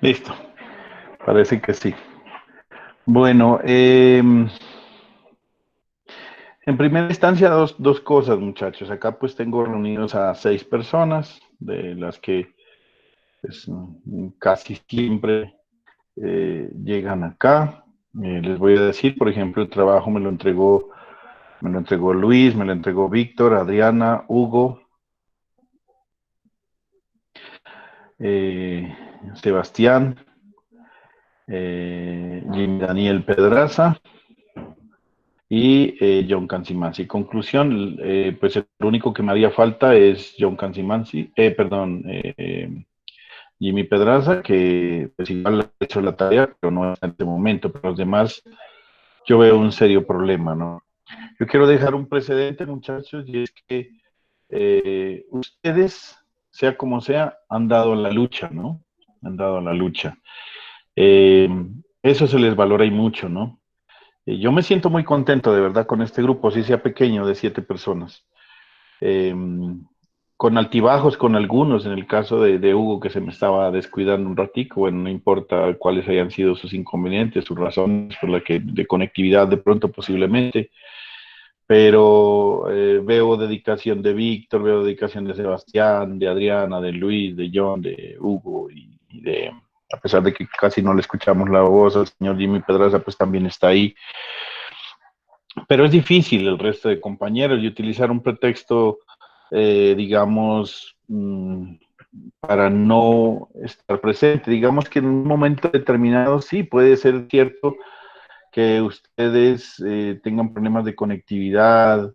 Listo, parece que sí. Bueno, en primera instancia, dos cosas, muchachos. Acá pues tengo reunidos a 6 personas, de las que pues, casi siempre llegan acá. Les voy a decir, por ejemplo, el trabajo me lo entregó Luis, me lo entregó Víctor, Adriana, Hugo, eh, Sebastián, Jimmy Daniel Pedraza y John Cansimansi. Conclusión, pues el único que me haría falta es John Cansimansi, perdón, Jimmy Pedraza, que pues igual ha hecho la tarea, pero no en este momento. Pero los demás, yo veo un serio problema, ¿no? Yo quiero dejar un precedente, muchachos, y es que ustedes, sea como sea, han dado la lucha, ¿no? Han dado la lucha. Eh, Eso se les valora y mucho, ¿no? Yo me siento muy contento, de verdad, con este grupo, si sea pequeño, de 7 personas. Eh, con altibajos, con algunos, en el caso de Hugo, que se me estaba descuidando un ratico, bueno, no importa cuáles hayan sido sus inconvenientes, sus razones por la que de conectividad de pronto posiblemente, pero veo dedicación de Víctor, veo dedicación de Sebastián, de Adriana, de Luis, de John, de Hugo y de, a pesar de que casi no le escuchamos la voz al señor Jimmy Pedraza, pues también está ahí. Pero es difícil el resto de compañeros y utilizar un pretexto, digamos, para no estar presente. Digamos que en un momento determinado sí puede ser cierto que ustedes tengan problemas de conectividad,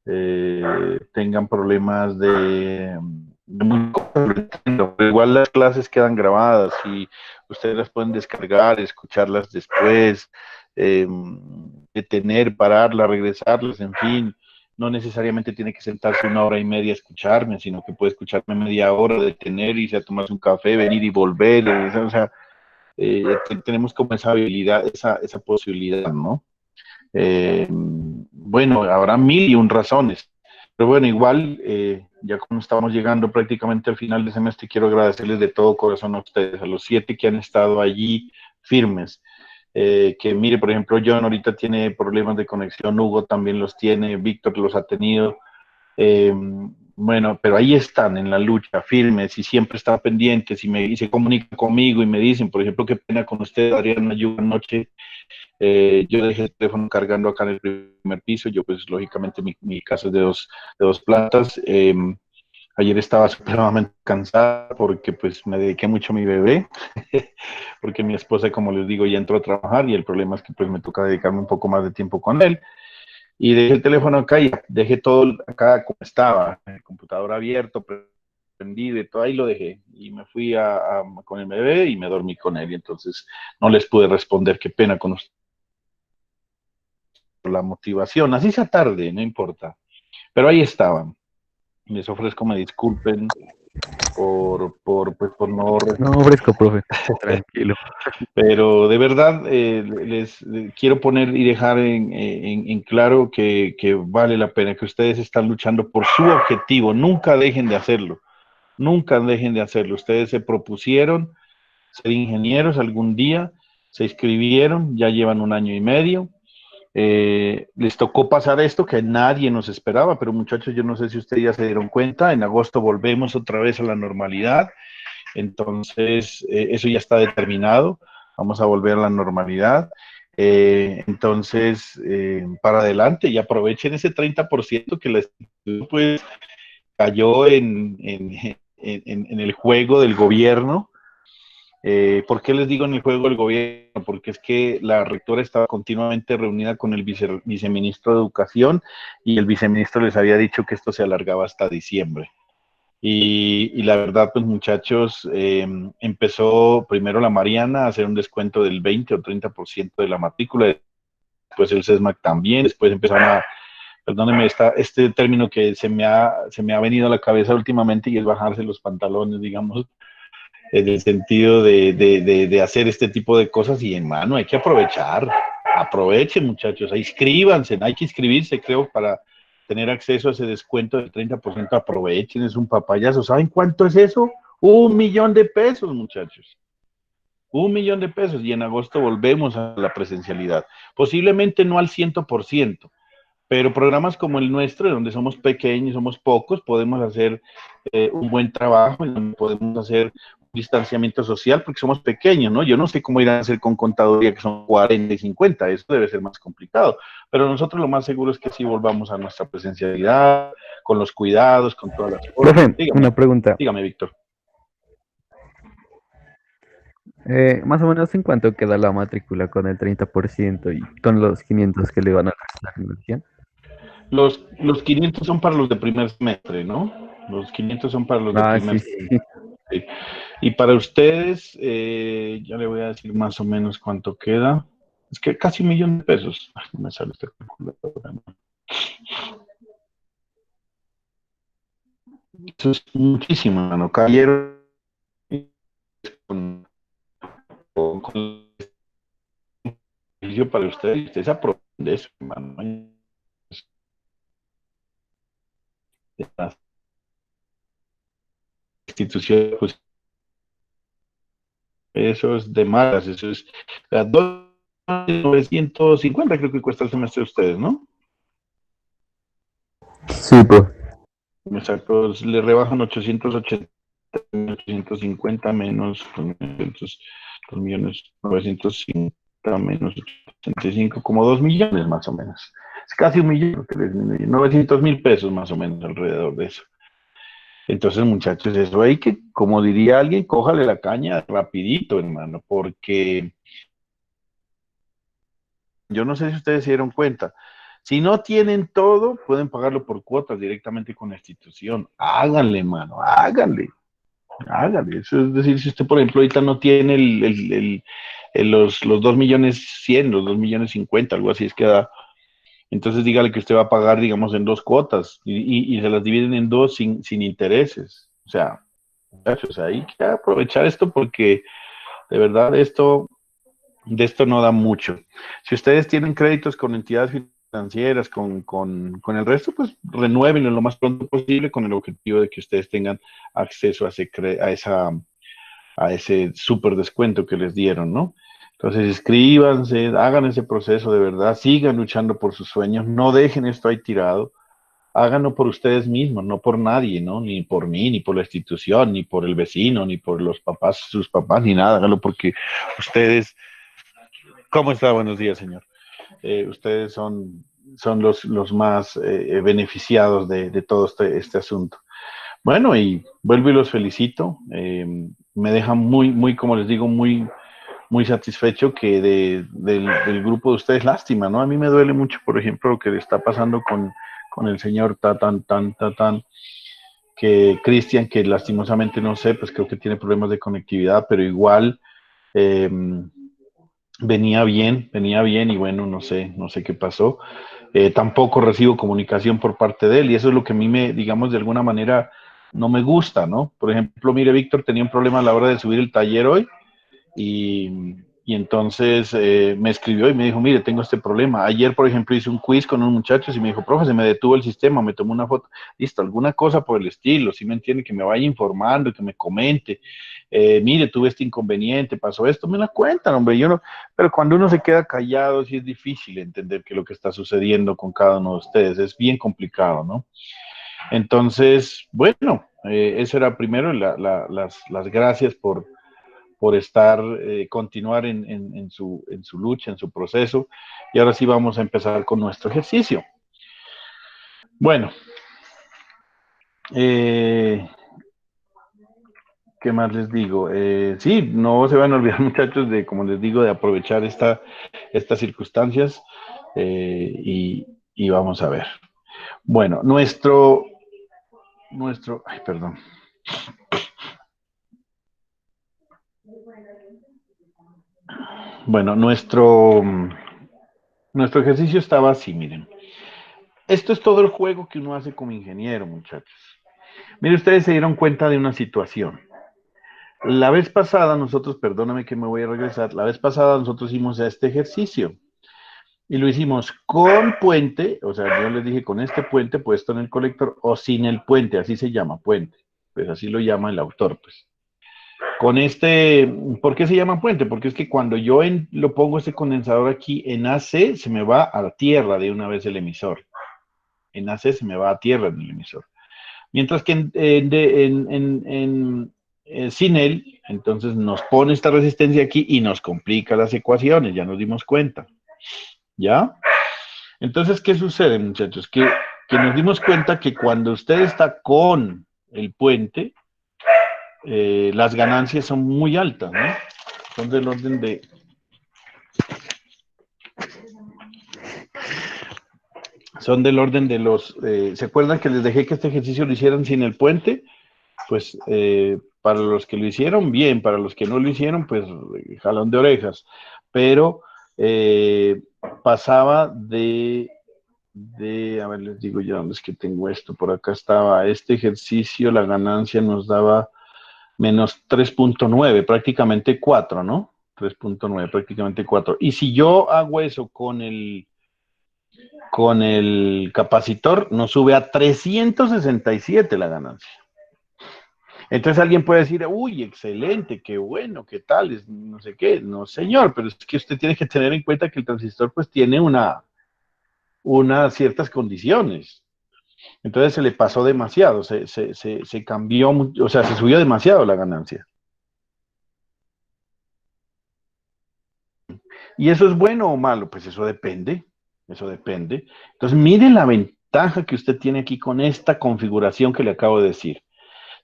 tengan problemas de muy pero igual las clases quedan grabadas y ustedes las pueden descargar, escucharlas después, detener, pararlas, regresarlas, en fin. No necesariamente tiene que sentarse 1 hora y media a escucharme, sino que puede escucharme media hora, detener, irse a tomarse un café, venir y volver. O sea, tenemos como esa habilidad, esa posibilidad, ¿no? Bueno, habrá mil y un razones, pero bueno, igual, ya como estamos llegando prácticamente al final del semestre, quiero agradecerles de todo corazón a ustedes, a los 7 que han estado allí firmes. Que mire, por ejemplo, John ahorita tiene problemas de conexión, Hugo también los tiene, Víctor los ha tenido. Eh, bueno, pero ahí están en la lucha, firmes y siempre están pendientes y se comunican conmigo y me dicen, por ejemplo, qué pena con usted, Adriana, yo anoche yo dejé el teléfono cargando acá en el primer piso. Yo, pues, lógicamente, mi casa es de dos plantas. Ayer estaba supremamente cansada porque, pues, me dediqué mucho a mi bebé, porque mi esposa, como les digo, ya entró a trabajar y el problema es que, pues, me toca dedicarme un poco más de tiempo con él. Y dejé el teléfono acá y dejé todo acá como estaba, el computador abierto, prendido y todo, ahí lo dejé. Y me fui con el bebé y me dormí con él. Y entonces no les pude responder, qué pena con usted la motivación, así sea tarde, no importa. Pero ahí estaban. Les ofrezco me disculpen por no, No, fresco, profe. Tranquilo. pero de verdad les quiero poner y dejar en claro que vale la pena, que ustedes están luchando por su objetivo, nunca dejen de hacerlo, nunca dejen de hacerlo. Ustedes se propusieron ser ingenieros algún día, se inscribieron, ya llevan 1 año y medio. Les tocó pasar esto que nadie nos esperaba, pero muchachos, yo no sé si ustedes ya se dieron cuenta, en agosto volvemos otra vez a la normalidad, entonces eso ya está determinado, vamos a volver a la normalidad. Entonces, para adelante y aprovechen ese 30% que les pues cayó en el juego del gobierno. ¿Por qué les digo en el juego del gobierno? Porque es que la rectora estaba continuamente reunida con el viceministro de Educación y el viceministro les había dicho que esto se alargaba hasta diciembre. Y la verdad, pues muchachos, empezó primero la Mariana a hacer un descuento del 20 o 30% de la matrícula, después el SESMAC también, después empezaron perdónenme, este término que se me ha venido a la cabeza últimamente y es bajarse los pantalones, digamos, en el sentido de hacer este tipo de cosas y en mano hay que aprovechar, aprovechen muchachos, inscríbanse, hay que inscribirse creo para tener acceso a ese descuento del 30%, aprovechen, es un papayazo, ¿saben cuánto es eso? 1 millón de pesos muchachos, 1 millón de pesos y en agosto volvemos a la presencialidad. Posiblemente no al 100%, pero programas como el nuestro, donde somos pequeños, somos pocos, podemos hacer un buen trabajo, y donde podemos hacer un distanciamiento social, porque somos pequeños, ¿no? Yo no sé cómo irán a hacer con contaduría, que son 40 y 50, eso debe ser más complicado, pero nosotros lo más seguro es que sí volvamos a nuestra presencialidad, con los cuidados, con todas las cosas. Profe, una pregunta. Dígame, Víctor. Más o menos en cuánto queda la matrícula con el 30% y con los 500 que le van a la universidad. Los 500 son para los de primer semestre, ¿no? Los 500 son para los de Ah, primer sí, semestre. sí. Sí. Y para ustedes, ya le voy a decir más o menos cuánto queda. Es que casi 1 millón de pesos. Ay, no me sale esta calculadora, ¿no? Eso es muchísimo, hermano. Cayeron con, con el para ustedes. Ustedes aprueban de eso, hermano. Las instituciones, pues eso es de malas. Eso es a 2.950 creo que cuesta el semestre de ustedes, ¿no? Sí, profe. Exacto, le rebajan 880, 850 menos 2.950 menos 85, como 2 millones más o menos. Es casi 1 millón, 900.000 pesos más o menos alrededor de eso. Entonces, muchachos, eso hay que, como diría alguien, cójale la caña rapidito, hermano, porque yo no sé si ustedes se dieron cuenta. Si no tienen todo, pueden pagarlo por cuotas directamente con la institución. Háganle, mano, háganle. Hágale, eso es decir, si usted, por ejemplo, ahorita no tiene los 2.100.000, los 2.050.000, algo así es que da, entonces dígale que usted va a pagar, digamos, en 2 cuotas y se las dividen en dos sin intereses. O sea, muchachos, hay que aprovechar esto porque de verdad de esto no da mucho. Si ustedes tienen créditos con entidades financieras, con el resto, pues renuévenlo lo más pronto posible con el objetivo de que ustedes tengan acceso a ese súper descuento que les dieron, ¿no? Entonces, inscríbanse, hagan ese proceso de verdad, sigan luchando por sus sueños, no dejen esto ahí tirado, háganlo por ustedes mismos, no por nadie, ¿no? Ni por mí, ni por la institución, ni por el vecino, ni por los papás, sus papás, ni nada, háganlo porque ustedes, ¿cómo está? Buenos días, señor. Ustedes son los más beneficiados de todo este asunto. Bueno, y vuelvo y los felicito. Me deja muy, muy, como les digo, muy, muy satisfecho que del grupo de ustedes, lástima, ¿no? A mí me duele mucho, por ejemplo, lo que le está pasando con el señor Tatán, que Cristian, que lastimosamente no sé, pues creo que tiene problemas de conectividad, pero igual eh, venía bien y bueno, no sé qué pasó. Tampoco recibo comunicación por parte de él y eso es lo que a mí digamos, de alguna manera no me gusta, ¿no? Por ejemplo, mire, Víctor tenía un problema a la hora de subir el taller hoy y entonces me escribió y me dijo, mire, tengo este problema. Ayer, por ejemplo, hice un quiz con unos muchachos y me dijo, profe, se me detuvo el sistema, me tomó una foto, listo, alguna cosa por el estilo, si me entiende, que me vaya informando, que me comente, mire, tuve este inconveniente, pasó esto, me la cuentan, hombre, yo no, pero cuando uno se queda callado, sí es difícil entender qué es lo que está sucediendo con cada uno de ustedes, es bien complicado, ¿no? Entonces, bueno, eso era primero las gracias por estar, continuar en su lucha, en su proceso. Y ahora sí vamos a empezar con nuestro ejercicio. Bueno, eh, ¿qué más les digo? Sí, no se van a olvidar, muchachos, de, como les digo, de aprovechar estas circunstancias y vamos a ver. Bueno, ay, perdón. Bueno, nuestro ejercicio estaba así, miren. Esto es todo el juego que uno hace como ingeniero, muchachos. Mire, ustedes se dieron cuenta de una situación. La vez pasada nosotros, perdóname que me voy a regresar, la vez pasada nosotros hicimos este ejercicio y lo hicimos con puente, o sea, yo les dije con este puente puesto en el colector o sin el puente, así se llama, puente, pues así lo llama el autor, pues. Con este, ¿por qué se llama puente? Porque es que cuando yo lo pongo este condensador aquí en AC, se me va a la tierra de una vez el emisor. En AC se me va a tierra en el emisor. Mientras que sin él, entonces nos pone esta resistencia aquí y nos complica las ecuaciones, ya nos dimos cuenta. ¿Ya? Entonces, ¿qué sucede, muchachos? Que nos dimos cuenta que cuando usted está con el puente, las ganancias son muy altas, ¿no? Son del orden de... Son del orden de los... ¿se acuerdan que les dejé que este ejercicio lo hicieran sin el puente? Pues para los que lo hicieron, bien, para los que no lo hicieron, pues jalón de orejas. Pero pasaba a ver, les digo yo, ¿dónde es que tengo esto? Por acá estaba, este ejercicio, la ganancia nos daba menos 3.9, prácticamente 4, ¿no? 3.9, prácticamente 4. Y si yo hago eso con el capacitor, nos sube a 367 la ganancia. Entonces alguien puede decir, uy, excelente, qué bueno, qué tal, es, no sé qué. No, señor, pero es que usted tiene que tener en cuenta que el transistor pues tiene unas ciertas condiciones. Entonces se le pasó demasiado, se cambió, o sea, se subió demasiado la ganancia. ¿Y eso es bueno o malo? Pues eso depende, eso depende. Entonces miren la ventaja que usted tiene aquí con esta configuración que le acabo de decir.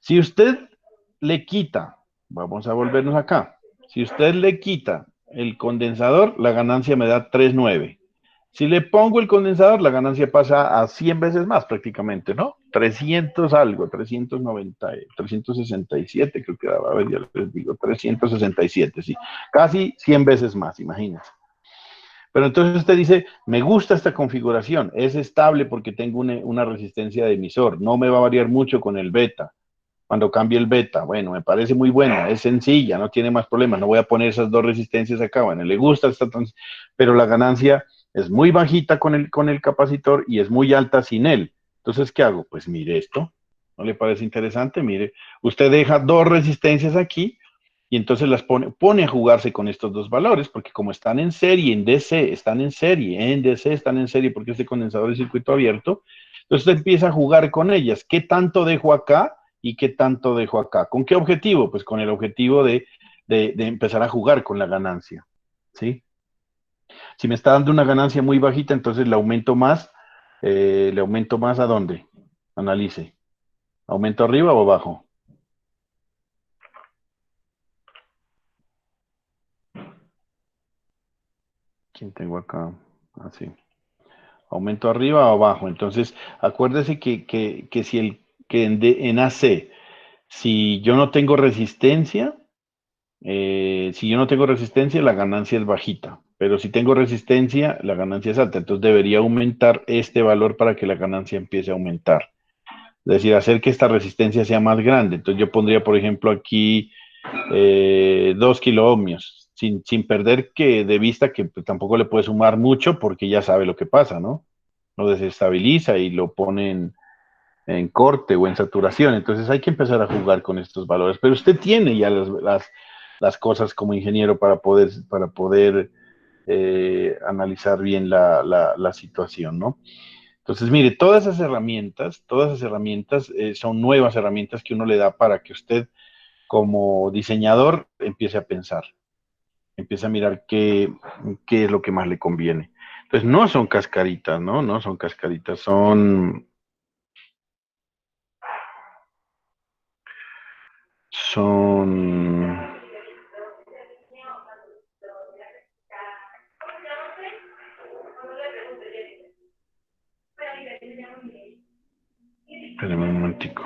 Si usted le quita, vamos a volvernos acá, si usted le quita el condensador, la ganancia me da 3.9. Si le pongo el condensador, la ganancia pasa a 100 veces más prácticamente, ¿no? 300 algo, 390, 367 creo que daba, a ver, ya les digo, 367, sí. Casi 100 veces más, imagínense. Pero entonces usted dice, me gusta esta configuración, es estable porque tengo una resistencia de emisor, no me va a variar mucho con el beta. Cuando cambie el beta, bueno, me parece muy buena, es sencilla, no tiene más problemas, no voy a poner esas dos resistencias acá, bueno, le gusta esta, pero la ganancia es muy bajita con el capacitor y es muy alta sin él. Entonces, ¿qué hago? Pues mire esto, ¿no le parece interesante? Mire, usted deja dos resistencias aquí y entonces las pone a jugarse con estos dos valores, porque como están en serie, en DC, están en serie, en DC están en serie porque este condensador es circuito abierto, entonces usted empieza a jugar con ellas. ¿Qué tanto dejo acá y qué tanto dejo acá? ¿Con qué objetivo? Pues con el objetivo de empezar a jugar con la ganancia, ¿sí? Si me está dando una ganancia muy bajita, entonces le aumento más ¿a dónde? Analice. ¿Aumento arriba o abajo? ¿Quién tengo acá? Así. ¿Aumento arriba o abajo? Entonces, acuérdese que si en AC, si yo no tengo resistencia, la ganancia es bajita. Pero si tengo resistencia, la ganancia es alta. Entonces debería aumentar este valor para que la ganancia empiece a aumentar. Es decir, hacer que esta resistencia sea más grande. Entonces yo pondría, por ejemplo, aquí 2 kiloohmios, sin perder de vista que pues, tampoco le puede sumar mucho porque ya sabe lo que pasa, ¿no? Lo desestabiliza y lo pone en corte o en saturación. Entonces hay que empezar a jugar con estos valores. Pero usted tiene ya las cosas como ingeniero para poder analizar bien la situación, ¿no? Entonces, mire, todas esas herramientas son nuevas herramientas que uno le da para que usted como diseñador empiece a pensar, empiece a mirar qué es lo que más le conviene. Entonces, no son cascaritas, ¿no? No son cascaritas, son, espérame un momentico.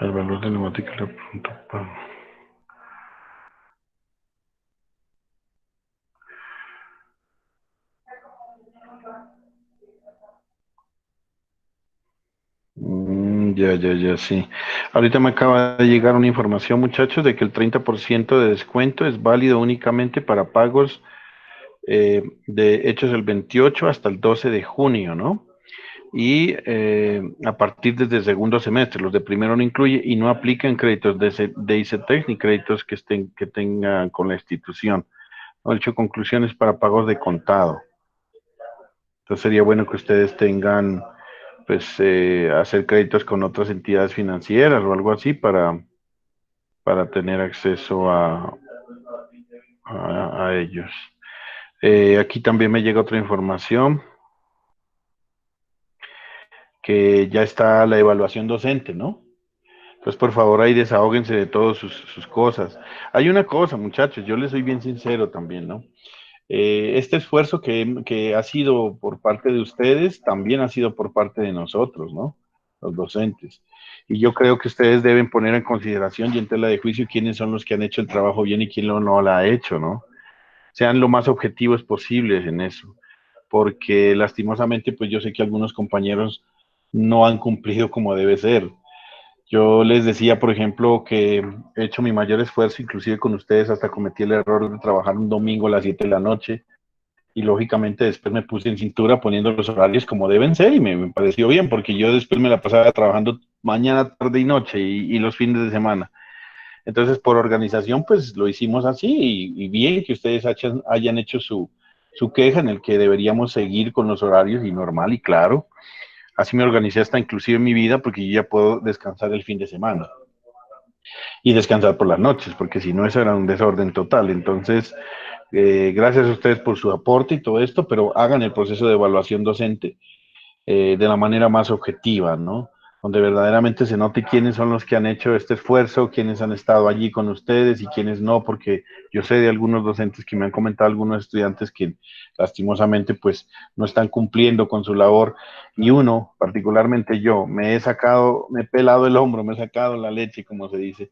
El valor de la matrícula punto pago. Ya, sí. Ahorita me acaba de llegar una información, muchachos, de que el 30% de descuento es válido únicamente para pagos de hechos el 28 hasta el 12 de junio, ¿no? Y a partir desde el segundo semestre, los de primero no incluye y no aplican créditos de ICETEX ni créditos que tengan con la institución. No he hecho conclusiones para pagos de contado. Entonces sería bueno que ustedes tengan, pues, hacer créditos con otras entidades financieras o algo así para tener acceso a ellos. Aquí también me llega otra información que ya está la evaluación docente, ¿no? Entonces, por favor, ahí desahóguense de todas sus cosas. Hay una cosa, muchachos, yo les soy bien sincero también, ¿no? Este esfuerzo que ha sido por parte de ustedes, también ha sido por parte de nosotros, ¿no? Los docentes. Y yo creo que ustedes deben poner en consideración y en tela de juicio quiénes son los que han hecho el trabajo bien y quién no lo ha hecho, ¿no? Sean lo más objetivos posibles en eso, porque lastimosamente, pues yo sé que algunos compañeros no han cumplido como debe ser. Yo les decía, por ejemplo, que he hecho mi mayor esfuerzo, inclusive con ustedes, hasta cometí el error de trabajar un domingo a las 7 de la noche y lógicamente después me puse en cintura poniendo los horarios como deben ser y me pareció bien porque yo después me la pasaba trabajando mañana, tarde y noche y los fines de semana. Entonces, por organización, pues lo hicimos así y bien que ustedes hayan hecho su queja en el que deberíamos seguir con los horarios y normal y claro. Así me organicé hasta inclusive en mi vida porque yo ya puedo descansar el fin de semana y descansar por las noches, porque si no, eso era un desorden total. Entonces, gracias a ustedes por su aporte y todo esto, pero hagan el proceso de evaluación docente de la manera más objetiva, ¿no? Donde verdaderamente se note quiénes son los que han hecho este esfuerzo, quiénes han estado allí con ustedes y quiénes no, porque yo sé de algunos docentes que me han comentado, algunos estudiantes que lastimosamente pues no están cumpliendo con su labor y uno, particularmente yo, me he pelado el hombro, me he sacado la leche, como se dice,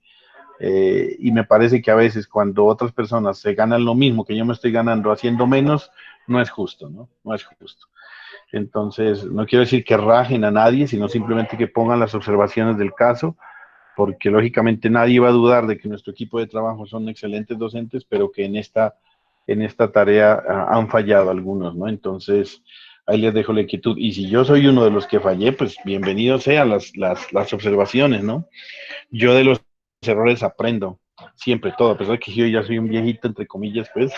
y me parece que a veces cuando otras personas se ganan lo mismo que yo me estoy ganando haciendo menos, no es justo, ¿no? No es justo. Entonces, no quiero decir que rajen a nadie, sino simplemente que pongan las observaciones del caso, porque lógicamente nadie va a dudar de que nuestro equipo de trabajo son excelentes docentes, pero que en esta tarea han fallado algunos, ¿no? Entonces, ahí les dejo la inquietud. Y si yo soy uno de los que fallé, pues bienvenido sean las observaciones, ¿no? Yo de los errores aprendo siempre todo, a pesar de que yo ya soy un viejito, entre comillas, pues,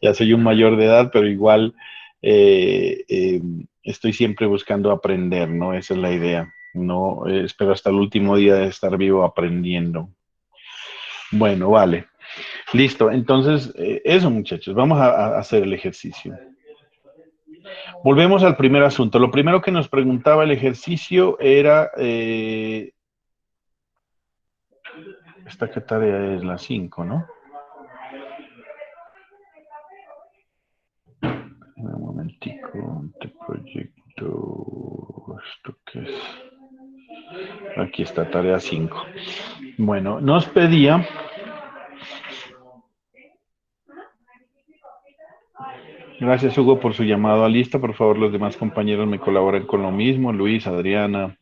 ya soy un mayor de edad, pero igual estoy siempre buscando aprender, ¿no? Esa es la idea. No espero hasta el último día de estar vivo aprendiendo. Bueno, vale. Listo. Entonces, eso, muchachos, vamos a hacer el ejercicio. Volvemos al primer asunto. Lo primero que nos preguntaba el ejercicio era, ¿esta qué tarea es? La 5, ¿no? Un momentico, te proyecto, ¿esto qué es? Aquí está, tarea 5. Bueno, nos pedía, gracias Hugo por su llamado a lista, por favor los demás compañeros me colaboren con lo mismo, Luis, Adriana,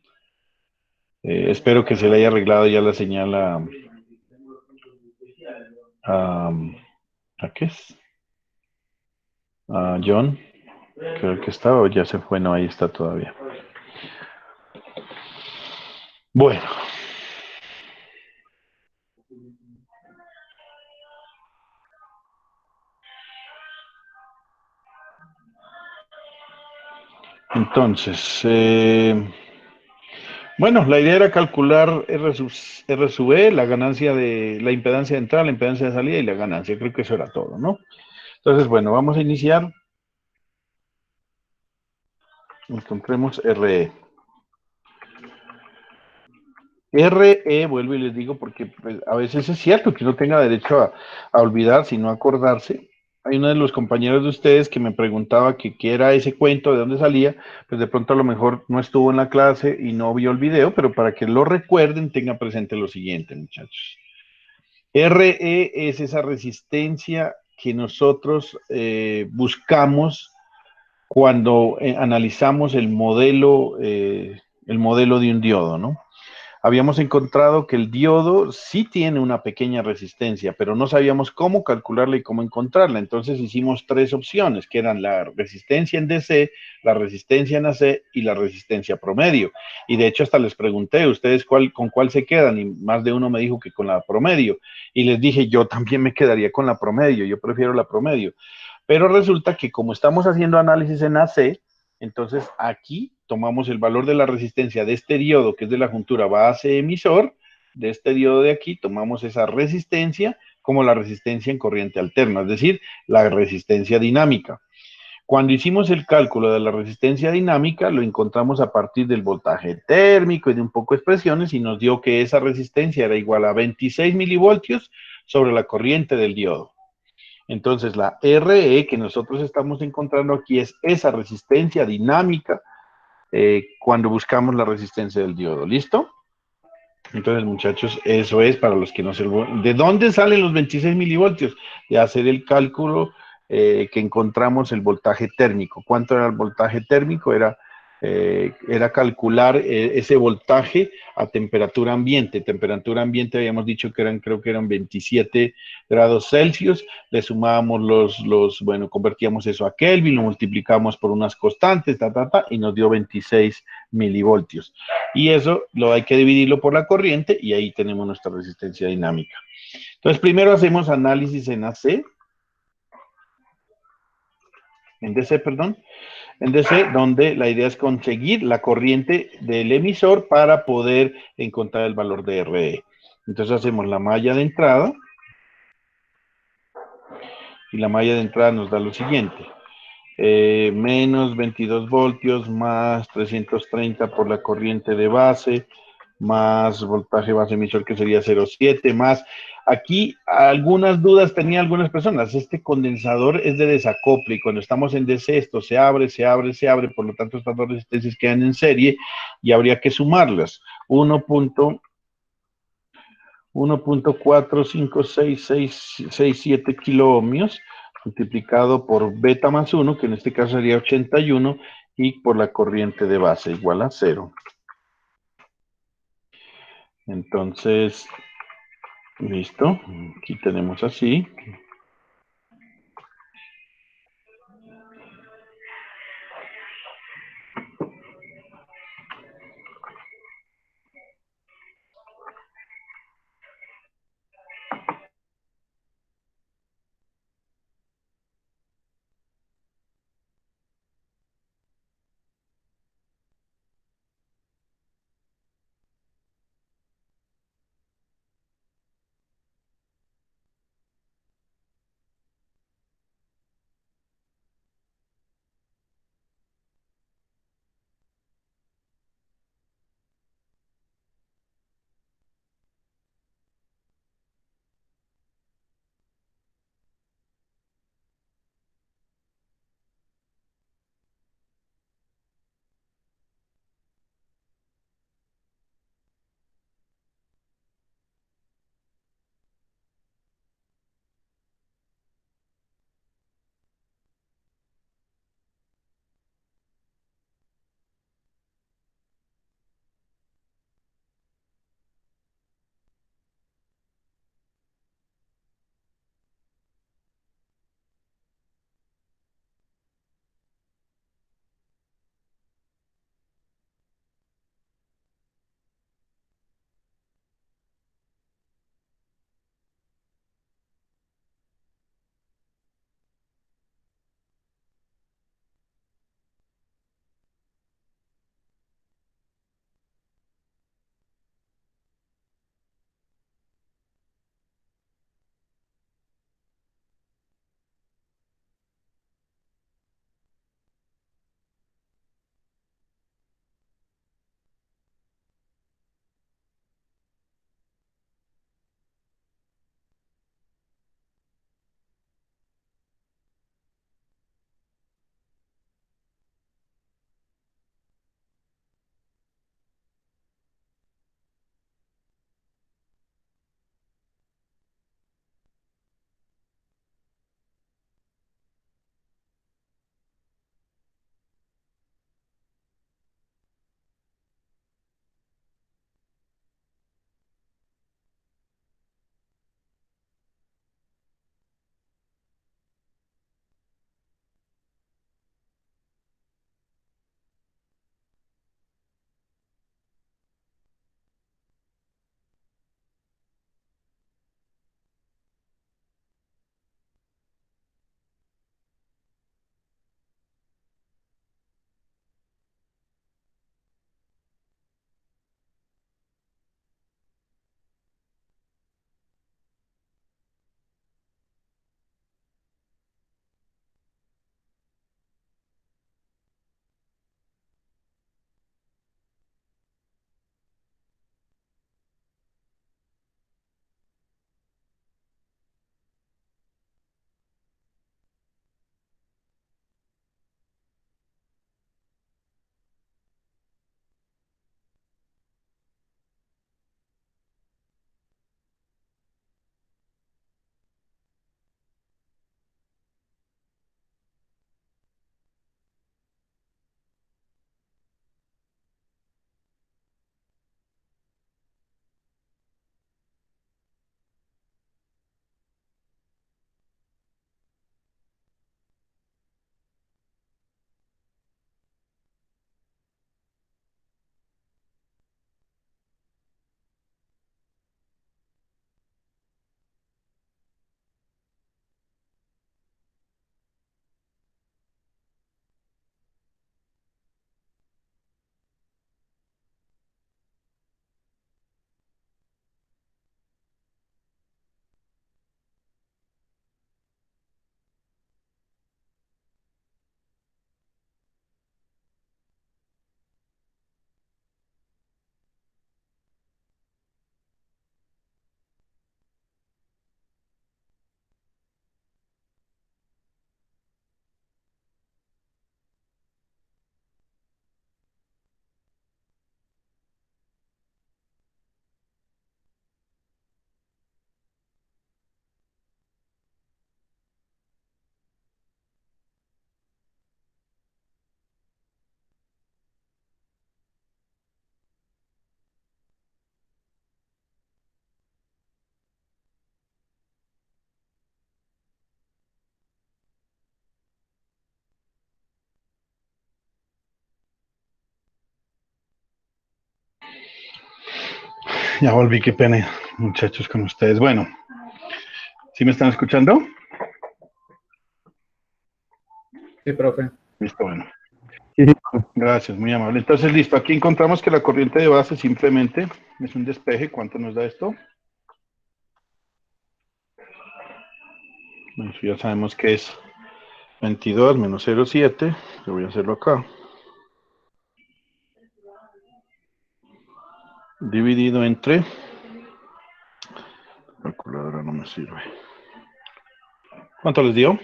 espero que se le haya arreglado ya la señal a, ¿a qué es? A John, creo que estaba o ya se fue, no, ahí está todavía. Bueno, entonces, bueno, la idea era calcular R sub E, la ganancia de la impedancia de entrada, la impedancia de salida y la ganancia. Creo que eso era todo, ¿no? Entonces, bueno, vamos a iniciar. Encontremos RE. RE, vuelvo y les digo, porque pues, a veces es cierto que uno tenga derecho a olvidar, sino a acordarse. Hay uno de los compañeros de ustedes que me preguntaba que qué era ese cuento, de dónde salía, pues de pronto a lo mejor no estuvo en la clase y no vio el video, pero para que lo recuerden, tenga presente lo siguiente, muchachos. RE es esa resistencia que nosotros buscamos cuando analizamos el modelo de un diodo, ¿no? habíamos encontrado que el diodo sí tiene una pequeña resistencia, pero no sabíamos cómo calcularla y cómo encontrarla. Entonces hicimos tres opciones, que eran la resistencia en DC, la resistencia en AC y la resistencia promedio. Y de hecho hasta les pregunté, ¿ustedes con cuál se quedan? Y más de uno me dijo que con la promedio. Y les dije, yo también me quedaría con la promedio, yo prefiero la promedio. Pero resulta que como estamos haciendo análisis en AC, entonces aquí tomamos el valor de la resistencia de este diodo, que es de la juntura base emisor, de este diodo de aquí, tomamos esa resistencia como la resistencia en corriente alterna, es decir, la resistencia dinámica. Cuando hicimos el cálculo de la resistencia dinámica, lo encontramos a partir del voltaje térmico y de un poco de expresiones y nos dio que esa resistencia era igual a 26 milivoltios sobre la corriente del diodo. Entonces, la RE que nosotros estamos encontrando aquí es esa resistencia dinámica cuando buscamos la resistencia del diodo. ¿Listo? Entonces, muchachos, eso es para los que no se... ¿De dónde salen los 26 milivoltios? De hacer el cálculo que encontramos el voltaje térmico. ¿Cuánto era el voltaje térmico? Era calcular ese voltaje a temperatura ambiente. Temperatura ambiente habíamos dicho que creo que eran 27 grados Celsius. Le sumábamos bueno, convertíamos eso a Kelvin, lo multiplicamos por unas constantes, y nos dio 26 milivoltios. Y eso lo hay que dividirlo por la corriente y ahí tenemos nuestra resistencia dinámica. Entonces, primero hacemos análisis en AC, en DC, perdón, en DC, donde la idea es conseguir la corriente del emisor para poder encontrar el valor de RE. Entonces hacemos la malla de entrada y la malla de entrada nos da lo siguiente. Menos 22 voltios más 330 por la corriente de base, más voltaje base emisor que sería 0,7, más aquí algunas dudas tenían algunas personas. Este condensador es de desacople y cuando estamos en DC esto se abre, se abre, se abre, por lo tanto estas dos resistencias quedan en serie y habría que sumarlas. 1.45667 kilo ohmios multiplicado por beta más 1, que en este caso sería 81, y por la corriente de base igual a 0. Entonces, listo, aquí tenemos así. Ya volví, qué pena, muchachos, con ustedes. Bueno, ¿sí me están escuchando? Sí, profe. Listo, bueno. Sí, sí. Gracias, muy amable. Entonces, listo, aquí encontramos que la corriente de base simplemente es un despeje. ¿Cuánto nos da esto? Bueno, ya sabemos que es 22 menos 0,7. Yo voy a hacerlo acá. Dividido entre... La calculadora no me sirve. ¿Cuánto les dio?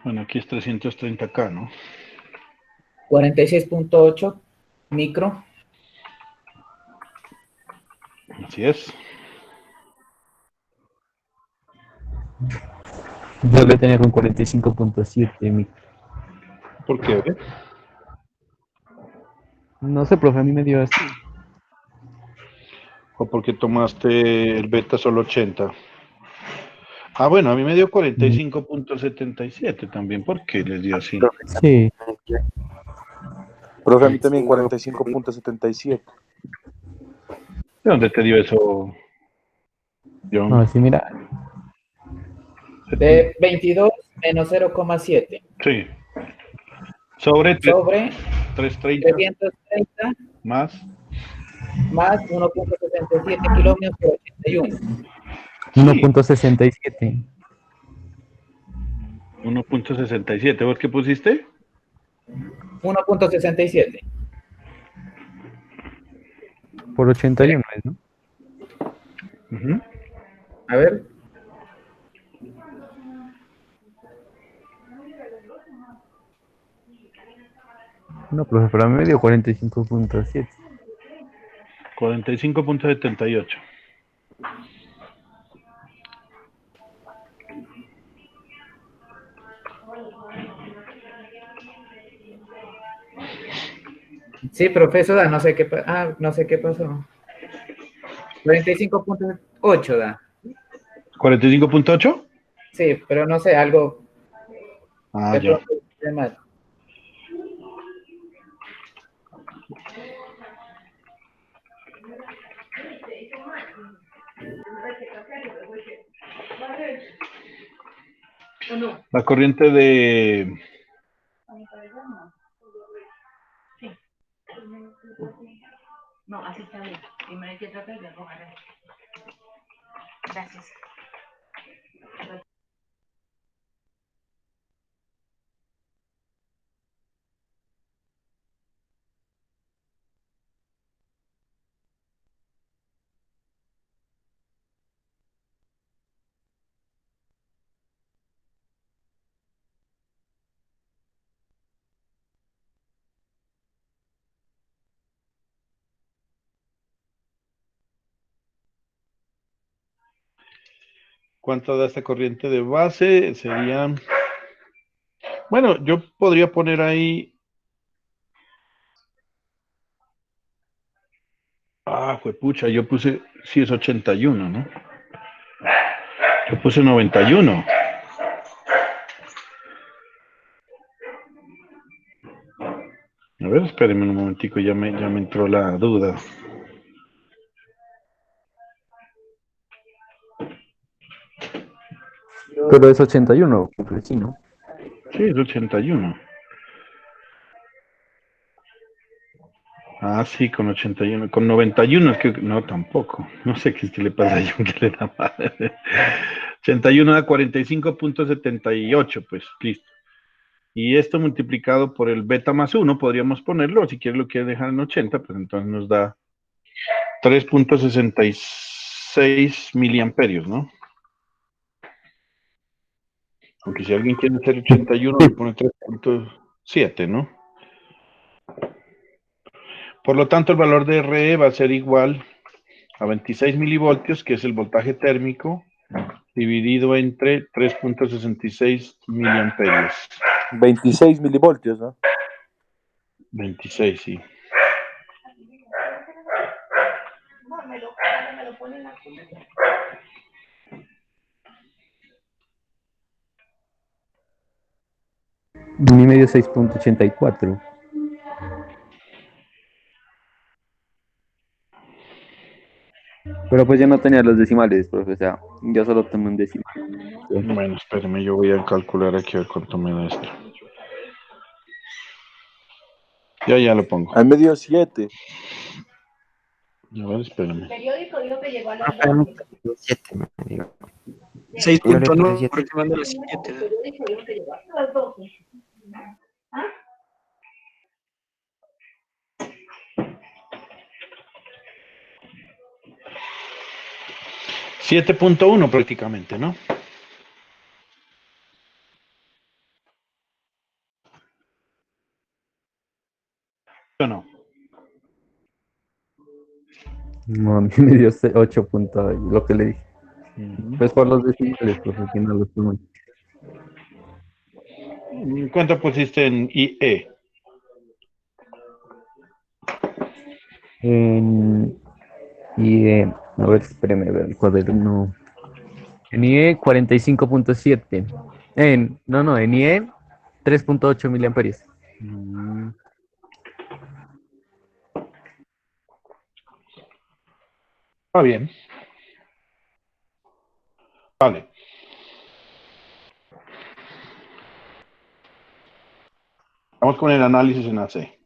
Bueno, aquí es 330K, ¿no? 46.8 micro. Así es. Debe tener un 45.7 micro. ¿Por qué? No sé, profe, a mí me dio así. ¿O porque tomaste el beta solo 80? Ah, bueno, a mí me dio 45.77 también. ¿Por qué les dio así? Sí. Profe, a mí también 45.77. ¿De dónde te dio eso, John? No, sí, mira. De 22 menos 0,7 Sí. Sobre sobre 330 330 más. más 1.67 kilómetros por 81. Sí, 1.67 1.67. ¿Vos qué pusiste? 1.67. por 81, ¿no? Ujú. A ver, No, profe, pero a mí me dio 45.7. 45.78. sí, profesor, da, no sé qué, no sé qué pasó. 45.8 da. ¿45.8? Sí, pero no sé, algo Ah, de ya. pronto de mal. La corriente de... No, así está bien. Primero hay que tratar de arrojar. Gracias. ¿Cuánto da esta corriente de base? Sería... Bueno, yo podría poner ahí... Ah, fue pucha, yo puse... Sí, es 81, ¿no? Yo puse 91. A ver, espérenme un momentico, ya me entró la duda. Pero es 81, profe, sí, ¿no? Sí, es 81. Ah, sí, con 81. Con 91 es que... No, tampoco. No sé qué es que le pasa a John, que le da mal. 81 da 45.78, pues, listo. Y esto multiplicado por el beta más 1, podríamos ponerlo, si quieres lo quieres dejar en 80, pues entonces nos da 3.66 miliamperios, ¿no? Aunque si alguien quiere hacer 81, le pone 3.7, ¿no? Por lo tanto, el valor de RE va a ser igual a 26 milivoltios, que es el voltaje térmico, dividido entre 3.66 miliamperios. 26 milivoltios, ¿no? 26, sí. Un y medio 6.84. Pero pues yo no tenía los decimales, profe, o sea, yo solo tomé un decimal. Sí. Bueno, espéreme, yo voy a calcular aquí a ver cuánto me da esto. Ya lo pongo. Al medio 7. A ver, espérame. El periódico dijo que llegó a las Ah, 12. 7, me digo. Yo le 6.9, puse 7. porque mando las 7. El periódico dijo que llegó a las 12. ¿Ah? $7.1 prácticamente, ¿no? ¿O no? No, a mí me dio 8 puntos, lo que le dije. Pues por los decimales, profe, que no los tomé. ¿Cuánto pusiste en IE? A ver, espéreme, a ver el cuaderno. En IE 45.7. En IE 3.8 miliamperios. Ah, bien. Vale. Vamos con el análisis en AC.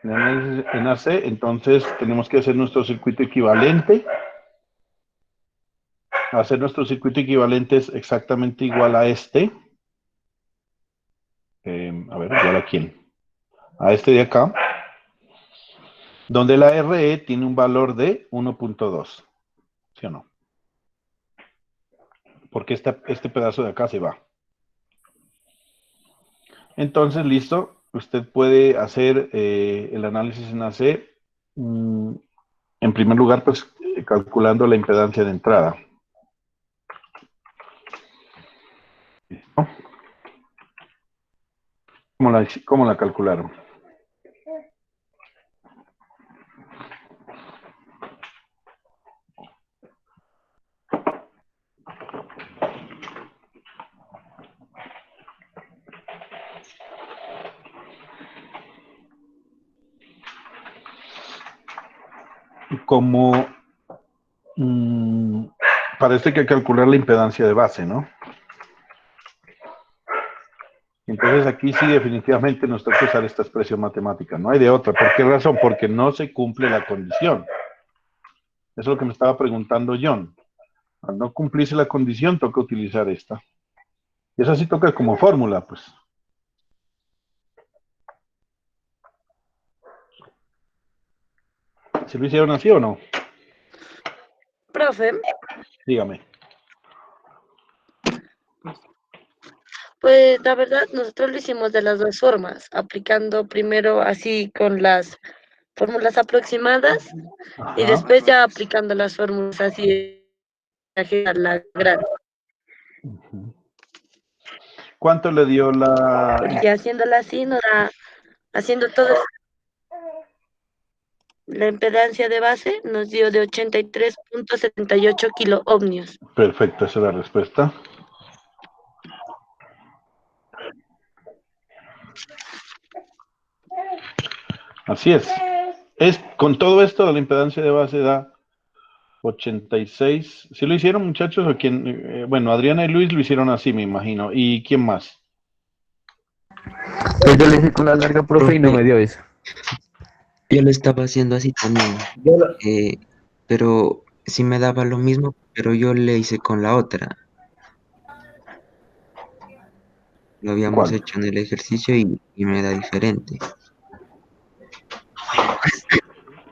El análisis en AC, entonces tenemos que hacer nuestro circuito equivalente. Hacer nuestro circuito equivalente es exactamente igual a este. A ver, igual a quién. A este de acá. Donde la RE tiene un valor de 1.2. ¿Sí o no? Porque este pedazo de acá se va. Entonces, listo. Usted puede hacer el análisis en AC. En primer lugar, pues calculando la impedancia de entrada. ¿No? ¿Cómo la calcularon? Como parece que hay que calcular la impedancia de base, ¿no? Entonces aquí sí definitivamente nos toca usar esta expresión matemática, no hay de otra. ¿Por qué razón? Porque no se cumple la condición. Eso es lo que me estaba preguntando John. Al no cumplirse la condición, toca utilizar esta. Y eso sí toca como fórmula, pues. ¿Se lo hicieron así o no? Profe, Dígame. pues la verdad nosotros lo hicimos de las dos formas, aplicando primero así con las fórmulas aproximadas y Ajá. después ya aplicando las fórmulas así a la gran. ¿Cuánto le dio la... Porque haciéndola así nos da, haciendo todo la impedancia de base nos dio de 83.78 kilo ohmios. Perfecto, esa es la respuesta. Así es. Con todo esto, la impedancia de base da 86. ¿Sí lo hicieron, muchachos? ¿O quién? Bueno, Adriana y Luis lo hicieron así, me imagino. ¿Y quién más? Pues yo le hice con la larga, profe, y no me dio eso. Yo lo estaba haciendo así también, Yo lo- pero sí me daba lo mismo, pero yo le hice con la otra. Lo habíamos ¿Cuál? hecho en el ejercicio y me da diferente.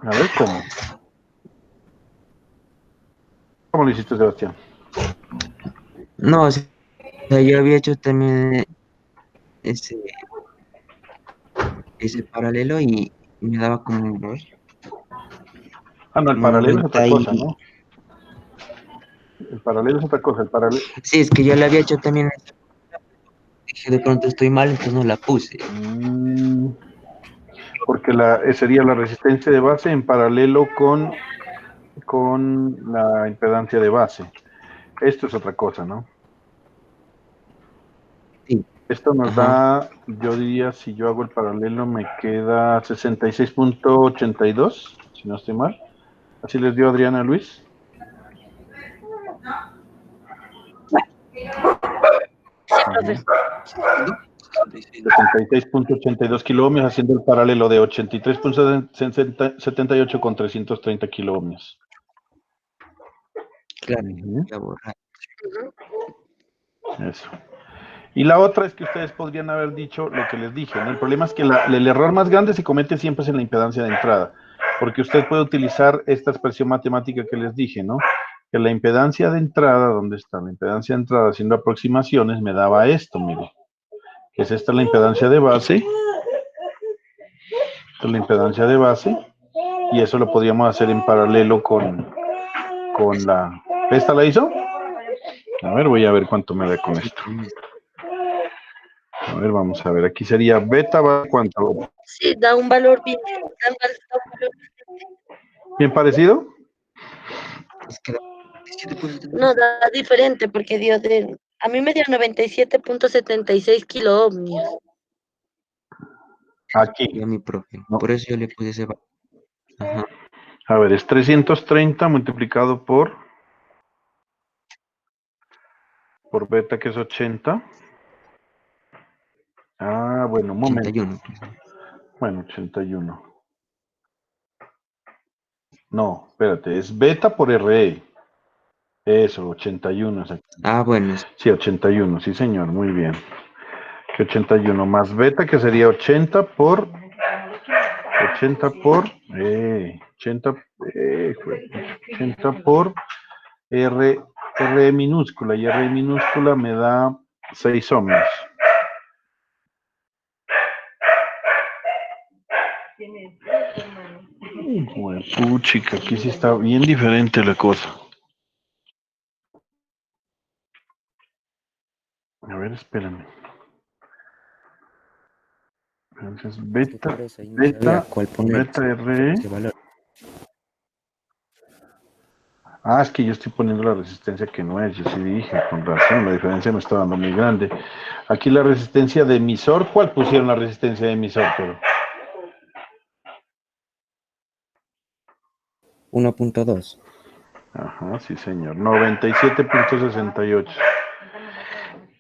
A ver, ¿cómo? ¿Cómo lo hiciste, Sebastián? No, o sea, yo había hecho también ese, ese paralelo y me daba como, a ver, Ah, no, el como paralelo es 90 otra cosa, y... ¿no? El paralelo es otra cosa. El paralelo... Sí, es que yo le había hecho también, dije, de pronto estoy mal, entonces no la puse. porque sería la resistencia de base en paralelo con la impedancia de base. Esto es otra cosa, ¿no? Sí. Esto nos Ajá. da, yo diría, si yo hago el paralelo, me queda 66.82, si no estoy mal. ¿Así les dio Adriana Luis? Sí, profe. 76.82 kiloohmios, haciendo el paralelo de 83.78 con 330 kiloohmios. Claro, Ujú. voy a borrar. Eso. Y la otra es que ustedes podrían haber dicho lo que les dije, ¿no? El problema es que el error más grande se comete siempre es en la impedancia de entrada, porque usted puede utilizar esta expresión matemática que les dije, ¿no? Que la impedancia de entrada, ¿dónde está? La impedancia de entrada haciendo aproximaciones me daba esto, mire, que es esta la impedancia de base, esta es la impedancia de base, y eso lo podríamos hacer en paralelo con la... ¿Esta la hizo? A ver, voy a ver cuánto me da con esto. A ver, vamos a ver, aquí sería beta, ¿cuánto? Sí, da un valor bien. Da un valor- ¿Bien parecido? Es que da 17.76. No, da diferente porque dio a mí me dio 97.76 kiloohmios. Aquí, Dio mi profe. ¿no? Por eso yo le puse ese valor. Ajá. A ver, es 330 multiplicado por beta, que es 80. Ah, bueno, un momento. 81. Bueno, 81. No, espérate, es beta por RE. Eso, 81. Ah, bueno. Sí, 81, sí señor, muy bien. Que 81 más beta, que sería 80 por 80 por R minúscula, y R minúscula me da 6 ohmios. Puchica, aquí sí está bien diferente la cosa. A ver, espérame. Entonces, beta, Por eso ahí no sabía cuál poner beta RE. ese valor. Ah, es que yo estoy poniendo la resistencia que no es, yo sí dije, con razón, la diferencia me está dando muy grande. Aquí la resistencia de emisor, ¿cuál pusieron la resistencia de emisor? Pero 1.2. ajá, sí señor, 97.68.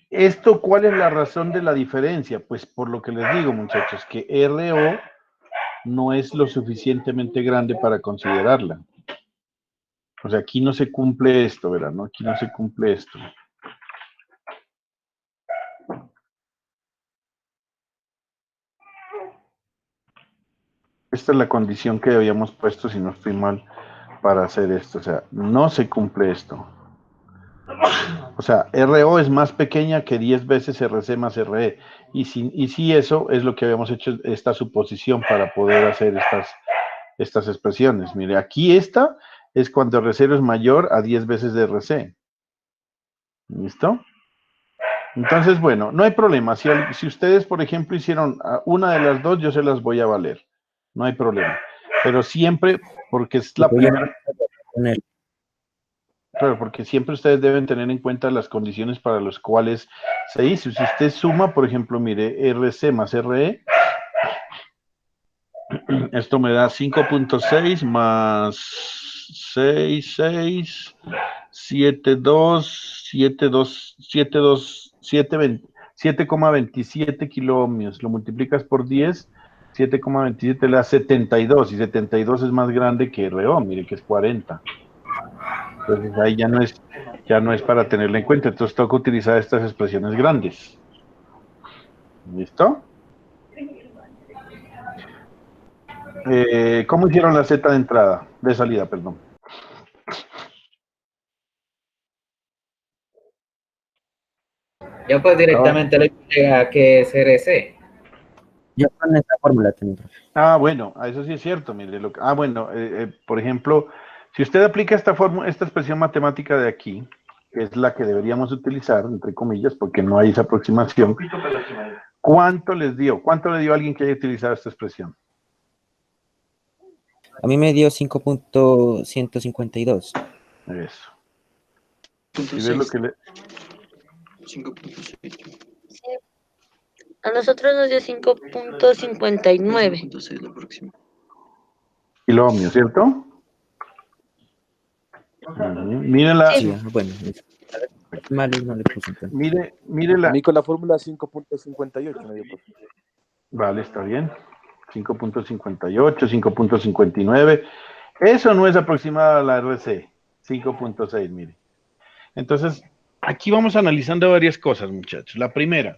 ¿Esto cuál es la razón de la diferencia? Pues por lo que les digo, muchachos, que RO no es lo suficientemente grande para considerarla. O sea, aquí no se cumple esto, ¿verdad? ¿No? Aquí no se cumple esto. Esta es la condición que habíamos puesto, si no estoy mal, para hacer esto. O sea, no se cumple esto. O sea, RO es más pequeña que 10 veces RC más RE. Y si eso es lo que habíamos hecho, esta suposición para poder hacer estas expresiones. Mire, aquí esta es cuando R0 es mayor a 10 veces de RC. ¿Listo? Entonces, bueno, no hay problema. Si ustedes, por ejemplo, hicieron una de las dos, yo se las voy a valer. No hay problema. Pero siempre, porque es la primera... Claro, porque siempre ustedes deben tener en cuenta las condiciones para las cuales se hizo. Si usted suma, por ejemplo, mire, RC más RE, esto me da 5.6 más 6, 6, 7, 2, 7, 2, 7, 2, 7,27 kiloohmios. Lo multiplicas por 10, 7,27 le da 72, y 72 es más grande que RO, mire que es 40. Entonces ahí ya no es para tenerlo en cuenta, entonces toca utilizar estas expresiones grandes. ¿Listo? ¿Cómo hicieron la Z de entrada? De salida, perdón. Yo pues directamente le puse a que es RC. Yo con esta fórmula tengo. Ah, bueno, eso sí es cierto, mire. Bueno, por ejemplo, si usted aplica esta expresión matemática de aquí, que es la que deberíamos utilizar, entre comillas, porque no hay esa aproximación, ¿cuánto les dio? ¿Cuánto le dio a alguien que haya utilizado esta expresión? A mí me dio 5.152. Eso. Si ves lo que le... Sí. A nosotros nos dio 5.59. Kilómetros, ¿cierto? Mírela, Sí. Sí, bueno. Mal no le puse entonces. mire A la... mí con la fórmula 5.58 me dio, profe. Vale, está bien. 5.58, 5.59. Eso no es aproximada a la RC. 5.6, mire. Entonces, aquí vamos analizando varias cosas, muchachos. La primera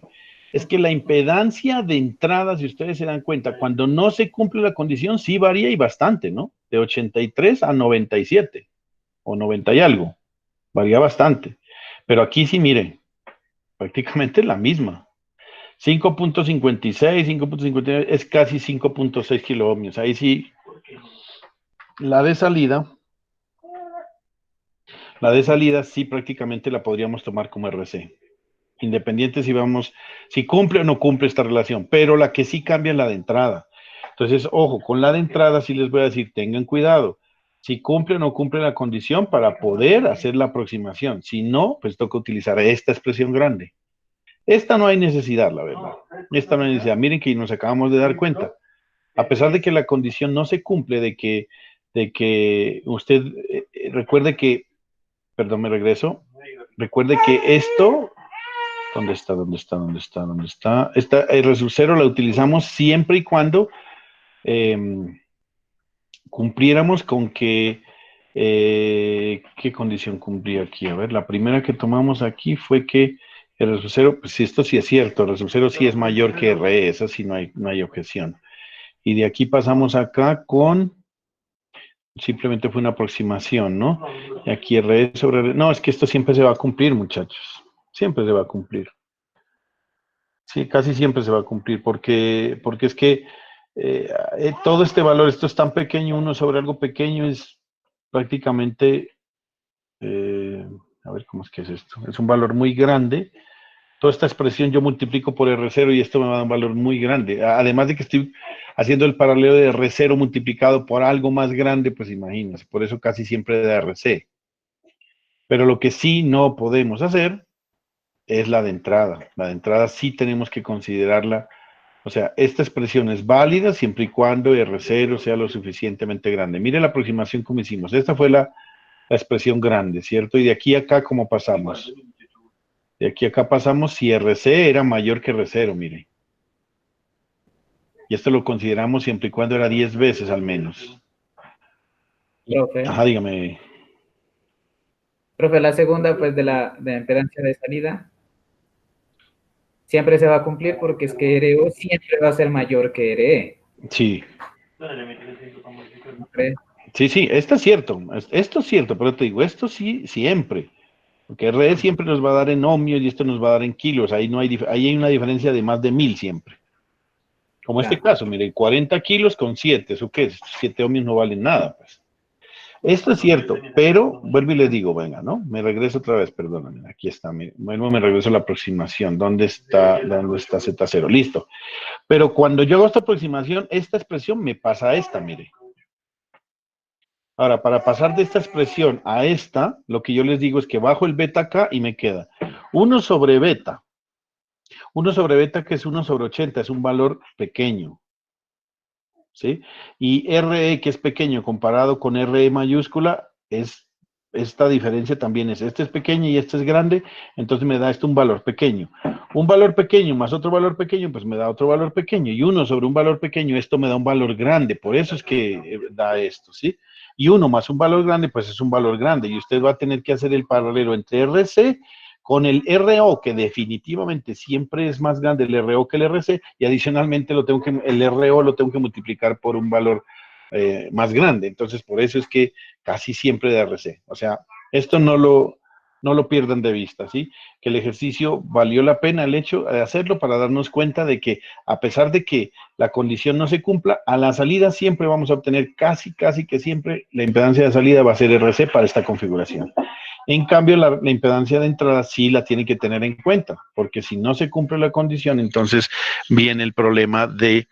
es que la impedancia de entrada, si ustedes se dan cuenta, cuando no se cumple la condición, sí varía y bastante, ¿no? De 83 a 97 o 90 y algo. Varía bastante. Pero aquí sí, miren, prácticamente es la misma. 5.56, 5.59 es casi 5.6 kilómetros. Ahí sí, la de salida, sí prácticamente la podríamos tomar como RC. Independiente si cumple o no cumple esta relación, pero la que sí cambia es la de entrada. Entonces, ojo, con la de entrada sí les voy a decir, tengan cuidado. Si cumple o no cumple la condición para poder hacer la aproximación. Si no, pues toca utilizar esta expresión grande. Esta no hay necesidad, la verdad. Esta no hay necesidad. Miren que nos acabamos de dar cuenta. A pesar de que la condición no se cumple, de que usted recuerde que, perdón, me regreso, recuerde que esto, ¿dónde está? ¿Dónde está? ¿Dónde está? ¿Dónde está? El resulcero la utilizamos siempre y cuando cumpliéramos con que, ¿qué condición cumplía aquí? A ver, la primera que tomamos aquí fue que el resultado, pues esto sí es cierto, el resultado sí es mayor que RE, esa sí no hay objeción. Y de aquí pasamos acá con, simplemente fue una aproximación, ¿no? Y aquí RE sobre RE, no, es que esto siempre se va a cumplir, muchachos, siempre se va a cumplir. Sí, casi siempre se va a cumplir, porque es que todo este valor, esto es tan pequeño, uno sobre algo pequeño es prácticamente, a ver cómo es que es esto, es un valor muy grande. Toda esta expresión yo multiplico por R0 y esto me va a dar un valor muy grande. Además de que estoy haciendo el paralelo de R0 multiplicado por algo más grande, pues imagínense, por eso casi siempre de RC. Pero lo que sí no podemos hacer es la de entrada. La de entrada sí tenemos que considerarla. O sea, esta expresión es válida siempre y cuando R0 sea lo suficientemente grande. Mire la aproximación como hicimos. Esta fue la expresión grande, ¿cierto? Y de aquí a acá, ¿cómo pasamos? De aquí a acá pasamos si RC era mayor que R0, mire. Y esto lo consideramos siempre y cuando era 10 veces al menos. Profe. Ajá, dígame. Profe, la segunda, pues, de la impedancia de salida, siempre se va a cumplir porque es que RO siempre va a ser mayor que RE. Sí. ¿No cree? Sí, esto es cierto. Esto es cierto, pero te digo, esto sí, siempre. Porque RE siempre nos va a dar en ohmios y esto nos va a dar en kilos. Ahí hay una diferencia de más de 1000 siempre. Como este caso, mire, 40 kilos con 7. ¿Eso qué es? 7 ohmios no valen nada, pues. Esto es cierto, pero vuelvo y les digo, venga, ¿no? Me regreso otra vez, perdóname, aquí está, me regreso a la aproximación. ¿Dónde está Z0? Listo. Pero cuando yo hago esta aproximación, esta expresión me pasa a esta, mire. Ahora, para pasar de esta expresión a esta, lo que yo les digo es que bajo el beta acá y me queda 1 sobre beta. 1 sobre beta que es 1 sobre 80, es un valor pequeño. ¿Sí? Y RE, que es pequeño comparado con RE mayúscula, esta diferencia también este es pequeño y este es grande, entonces me da esto un valor pequeño. Un valor pequeño más otro valor pequeño, pues me da otro valor pequeño. Y 1 sobre un valor pequeño, esto me da un valor grande, por eso es que da esto, ¿sí? Y 1 más un valor grande, pues es un valor grande. Y usted va a tener que hacer el paralelo entre RC con el RO, que definitivamente siempre es más grande el RO que el RC, y adicionalmente el RO lo tengo que multiplicar por un valor más grande. Entonces, por eso es que casi siempre de RC. O sea, esto no lo pierdan de vista, ¿sí? Que el ejercicio valió la pena el hecho de hacerlo para darnos cuenta de que a pesar de que la condición no se cumpla, a la salida siempre vamos a obtener casi que siempre la impedancia de salida va a ser RC para esta configuración. En cambio, la impedancia de entrada sí la tiene que tener en cuenta, porque si no se cumple la condición, entonces viene el problema de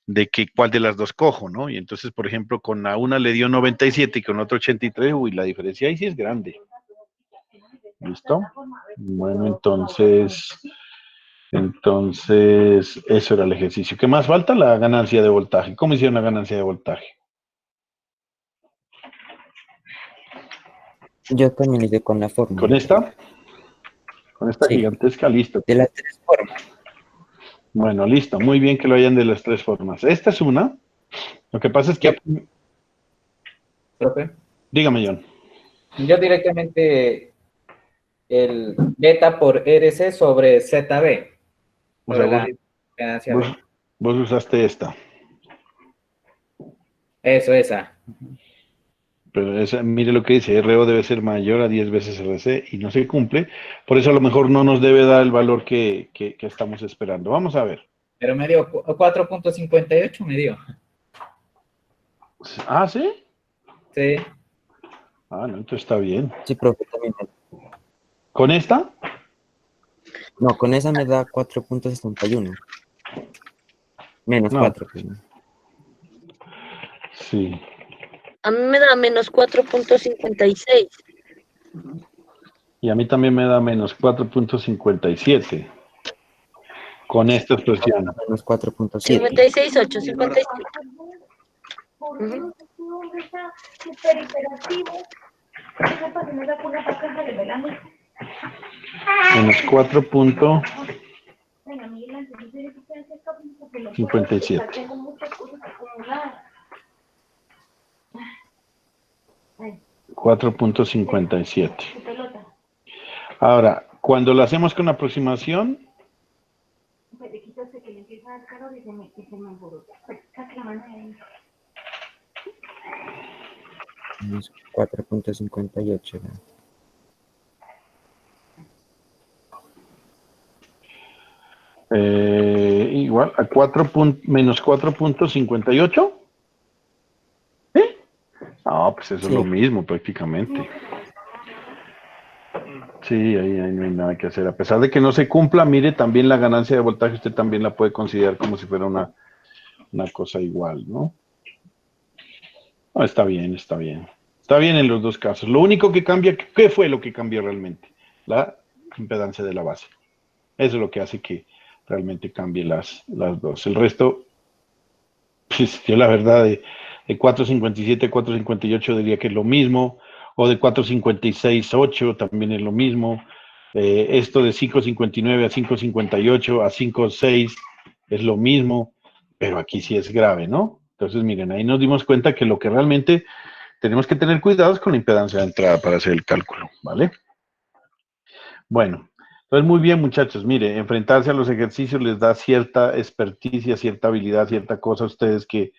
de que cuál de las dos cojo, ¿no? Y entonces, por ejemplo, con la una le dio 97 y con otra 83, uy, la diferencia ahí sí es grande. ¿Listo? Bueno, entonces, eso era el ejercicio. ¿Qué más falta? La ganancia de voltaje. ¿Cómo hicieron la ganancia de voltaje? Yo también hice con la ¿Con fórmula. esta? Con esta Sí, gigantesca, listo. de las tres formas. Bueno, listo. Muy bien que lo hayan de las tres formas. Esta es una. Lo que pasa es que... Profe, Dígame, John. yo directamente el beta por RC sobre ZB, O sobre sea, la impedancia vos, B. vos usaste esta. Eso, esa. Pero esa, mire lo que dice, RO debe ser mayor a 10 veces RC y no se cumple. Por eso a lo mejor no nos debe dar el valor que estamos esperando. Vamos a ver. Pero me dio 4.58, me dio. Ah, ¿sí? Sí. Ah, no, entonces está bien. Sí, profe, también. ¿Con esta? No, con esa me da 4.61. Menos No. 4. Pues, ¿no? Sí. A mí me da menos 4.56. Y a mí también me da menos 4.57 con esta expresión. Menos 4.7. 56.8, 57. Ujú. Súper hiperactivo. Esa persona sacó una caja de velando. Menos 4.57. Venga, Miguel Ángel, no sé si usted hace caso, porque no puedo, tengo muchas cosas acumuladas. 4.57. Su pelota. Ahora, cuando lo hacemos con aproximación, Pues le quito hasta que le empieza a dar calor y se me emborota. Pues saca la mano de ahí. Menos 4.58. ¿no? igual a menos 4.58. ¿Sí? No, pues eso es lo mismo prácticamente. Sí, ahí no hay nada que hacer. A pesar de que no se cumpla, mire, también la ganancia de voltaje usted también la puede considerar como si fuera una cosa igual, ¿no? No, está bien, está bien. Está bien en los dos casos. Lo único que cambia, ¿qué fue lo que cambió realmente? La impedancia de la base. Eso es lo que hace que realmente cambie las dos. El resto, pues yo la verdad de 4.57 a 4.58 diría que es lo mismo, o de 4.56 a 8 también es lo mismo. Esto de 5.59 a 5.58 a 5.6 es lo mismo, pero aquí sí es grave, ¿no? Entonces, miren, ahí nos dimos cuenta que lo que realmente tenemos que tener cuidado es con la impedancia de entrada para hacer el cálculo, ¿vale? Bueno, entonces muy bien, muchachos. Mire, enfrentarse a los ejercicios les da cierta experticia, cierta habilidad, cierta cosa a ustedes que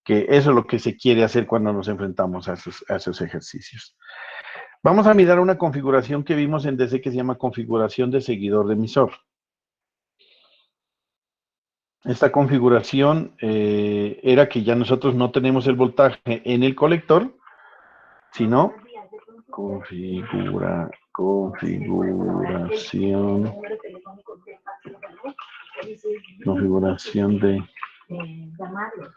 eso es lo que se quiere hacer cuando nos enfrentamos a esos ejercicios. Vamos a mirar una configuración que vimos en DC que se llama configuración de seguidor de emisor. Esta configuración era que ya nosotros no tenemos el voltaje en el colector, sino configuración de Llamarlo,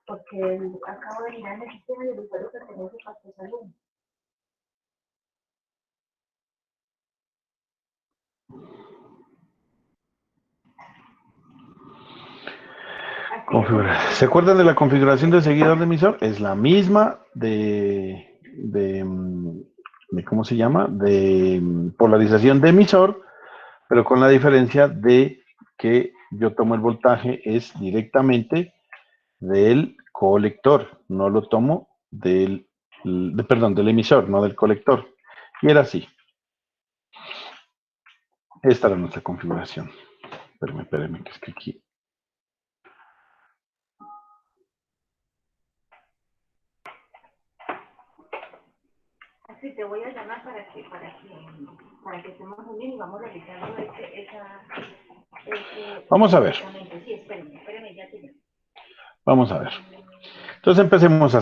porque acabo de mirar el sistema y el usuario pertenece a tu salud. ¿Se acuerdan de la configuración de seguidor de emisor? Es la misma de ¿cómo se llama? De polarización de emisor, pero con la diferencia de que yo tomo el voltaje es directamente del colector, no lo tomo del emisor, no del colector. Y era así. Esta era nuestra configuración. Espérenme, que es que aquí. Así te voy a llamar para que estemos unidos y vamos realizando Vamos a ver. Sí, espérame, ya te llamo. Vamos a ver. Entonces empecemos a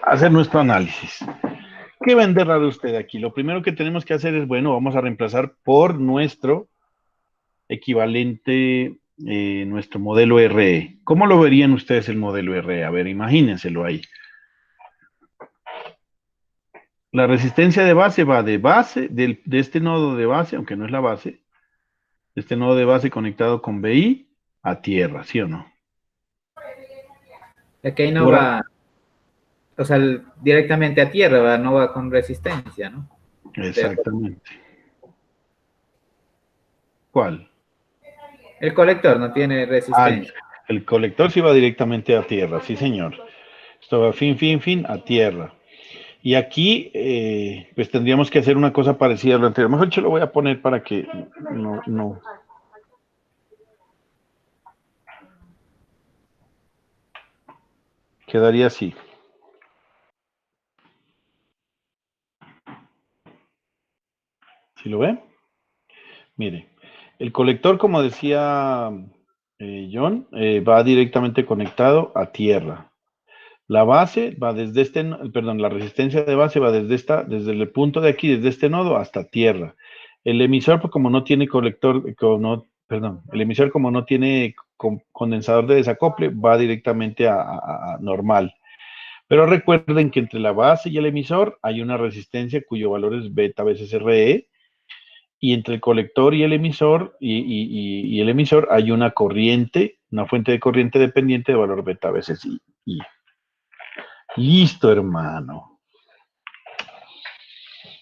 hacer nuestro análisis. ¿Qué va a enterrar usted aquí? Lo primero que tenemos que hacer es, bueno, vamos a reemplazar por nuestro equivalente nuestro modelo RE. ¿Cómo lo verían ustedes el modelo RE? A ver, imagínenselo ahí. La resistencia de base, de este nodo de base, aunque no es la base, de este nodo de base conectado con BI a tierra, ¿sí o no? Aquí ahí no Ahora, va, o sea, directamente a tierra, ¿va? No va con resistencia, ¿no? exactamente. ¿Cuál? El colector no tiene Ah, resistencia. el colector sí va directamente a tierra, sí señor. Esto va fin, a tierra. Y aquí, pues tendríamos que hacer una cosa parecida a lo anterior. Mejor yo lo voy a poner para que no. Quedaría así. ¿Sí lo ve? Mire, el colector, como decía John, va directamente conectado a tierra. La base va desde perdón, la resistencia de base va desde el punto de aquí, desde este nodo hasta tierra. El emisor, pues, como no tiene colector, el emisor como no tiene condensador de desacople, va directamente a normal. Pero recuerden que entre la base y el emisor hay una resistencia cuyo valor es beta veces RE, y entre el colector y el emisor y el emisor hay una corriente, una fuente de corriente dependiente de valor beta veces I. Listo, hermano.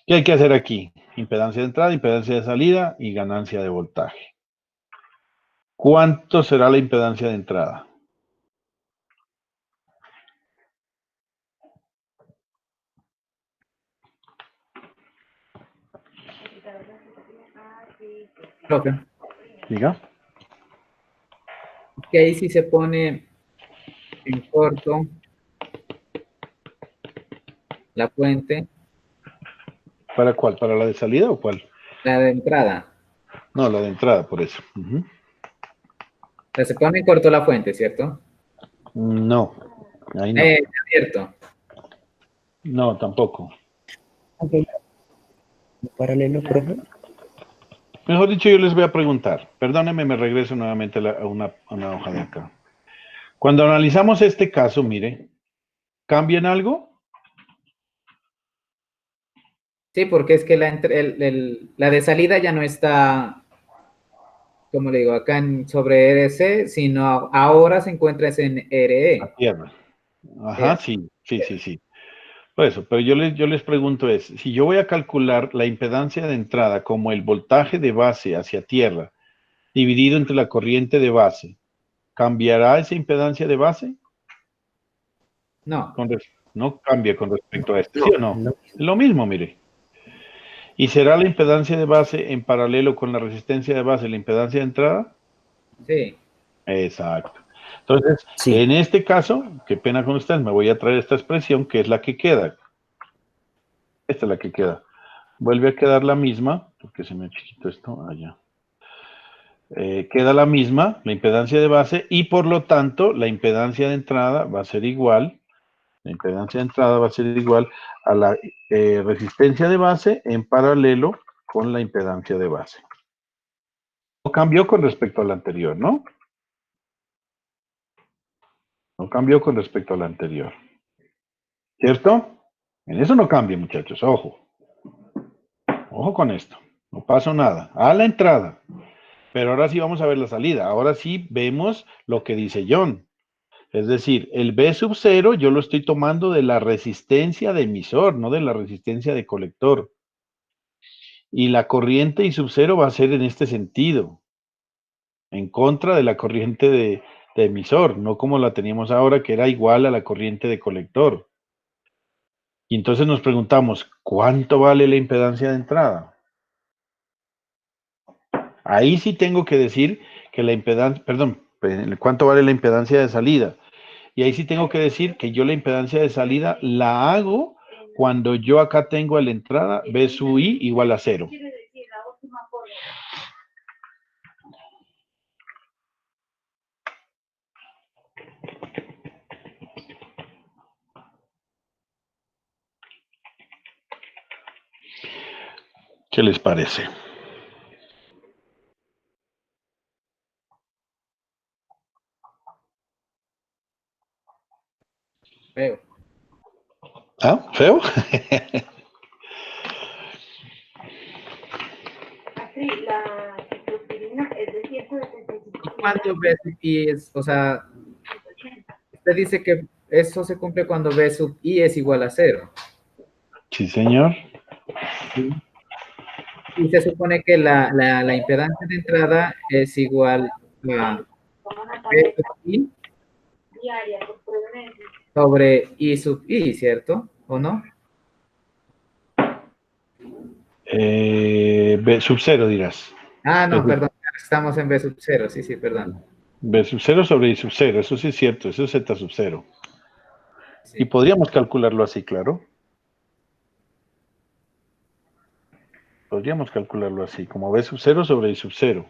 ¿Qué hay que hacer aquí? Impedancia de entrada, impedancia de salida y ganancia de voltaje. ¿Cuánto será la impedancia de entrada? Profe, Diga. que ahí sí se pone en corto la fuente, ¿Para cuál? ¿Para la de salida o cuál? la de entrada. No, la de entrada, por eso. Ujú. O sea, se pone en corto la fuente, ¿cierto? No, ahí no. Abierto. No, tampoco. Paralelo, profe. Mejor dicho, yo les voy a preguntar. Perdónenme, me regreso nuevamente a una hoja de acá. Cuando analizamos este caso, mire, ¿cambia en algo? Sí, porque es que la de salida ya no está, como le digo, acá sobre RC, sino ahora se encuentra en A RE. tierra. ¿Sí? Ajá, sí. Por eso, pero yo les pregunto si yo voy a calcular la impedancia de entrada como el voltaje de base hacia tierra, dividido entre la corriente de base, ¿cambiará esa impedancia de base? No, No cambia con respecto a este, ¿sí o no? Es lo mismo, mire. ¿Y será la impedancia de base en paralelo con la resistencia de base la impedancia de entrada? sí. Exacto. Entonces, Sí. en este caso, qué pena con ustedes, me voy a traer esta expresión que es la que queda. Esta es la que queda. Vuelve a quedar la misma, porque se me ha chiquito esto allá. Queda la misma, la impedancia de base, y por lo tanto, la impedancia de entrada va a ser igual, la impedancia de entrada va a ser igual a la resistencia de base en paralelo con la impedancia de base. No cambió con respecto a la anterior, ¿no? No cambió con respecto a la anterior. ¿Cierto? En eso no cambia, muchachos, ojo. Ojo con esto. No pasó nada. A la entrada. Pero ahora sí vamos a ver la salida. Ahora sí vemos lo que dice John. Es decir, el B sub 0 yo lo estoy tomando de la resistencia de emisor, no de la resistencia de colector. Y la corriente I sub 0 va a ser en este sentido, en contra de la corriente de emisor, no como la teníamos ahora, que era igual a la corriente de colector. Y entonces nos preguntamos, ¿cuánto vale la impedancia de entrada? Ahí sí tengo que decir que la impedancia, perdón, ¿cuánto vale la impedancia de salida? Y ahí sí tengo que decir que yo la impedancia de salida la hago cuando yo acá tengo a la entrada B sub I igual a 0. ¿Qué les parece? Feo. ¿Ah? ¿Feo? Así, la ciclospirina es de 175 Cuando B sub I es, o sea, usted dice que eso se cumple cuando B sub I es igual a 0. Sí, señor. ¿Sí? Y se supone que la impedancia de entrada es igual a con una B tableta sub I diaria por 3 meses. sobre I sub I, ¿cierto? ¿O no? B sub 0 dirás. Ah, no, perdón, estamos en B sub 0, sí, perdón. B sub 0 sobre I sub 0, eso sí es cierto, eso es Z sub 0. Sí. Y podríamos calcularlo así, claro. Podríamos calcularlo así, como B sub 0 sobre I sub 0.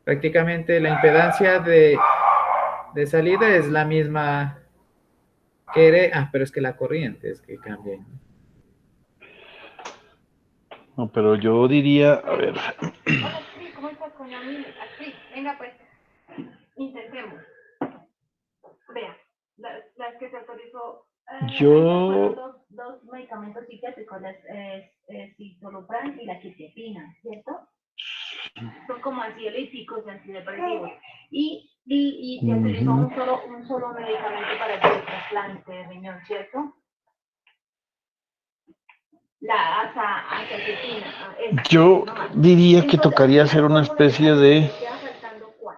Prácticamente la impedancia de salida es la misma que R. Ah, pero es que la corriente es que cambia. No, pero yo diría, a ver, Hola, Astrid, ¿cómo estás con la mini? Astrid, venga pues, intentemos. Vea, las que se autorizó. yo, Dos medicamentos psiquiátricos, citalopram y la quetiapina, ¿cierto? Son como ansiolíticos y antidepresivos. Y se utilizó un solo medicamento para el trasplante de riñón, ¿cierto? La azacetina. yo diría que tocaría hacer una especie de... Queda faltando cuál.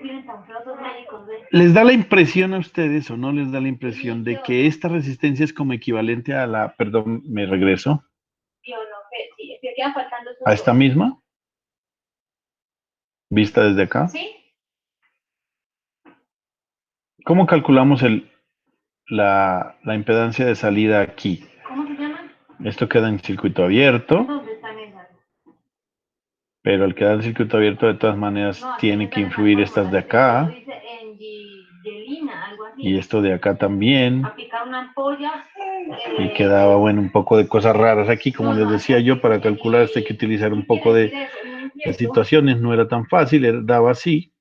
Tienen tan feos los médicos, ¿ves? ¿Les da la impresión a ustedes o no les da la impresión de que esta resistencia es como equivalente a la, perdón, me regreso, Sí, o no, sí, es que quedan faltando esos a esta dos. misma, vista desde acá? ¿Sí? ¿Cómo calculamos la impedancia de salida aquí? ¿Cómo se llaman? Esto queda en circuito abierto, ¿Dónde están esas? pero al quedar en circuito abierto de todas maneras No, aquí tiene no que están en la influir estas de fórmula, acá dice Angelina, algo así. y esto de acá también. Aplicar una ampolla. Y quedaba, bueno, un poco de cosas raras aquí, como les decía yo, para calcular esto hay que utilizar un poco de situaciones, no era tan fácil, daba así.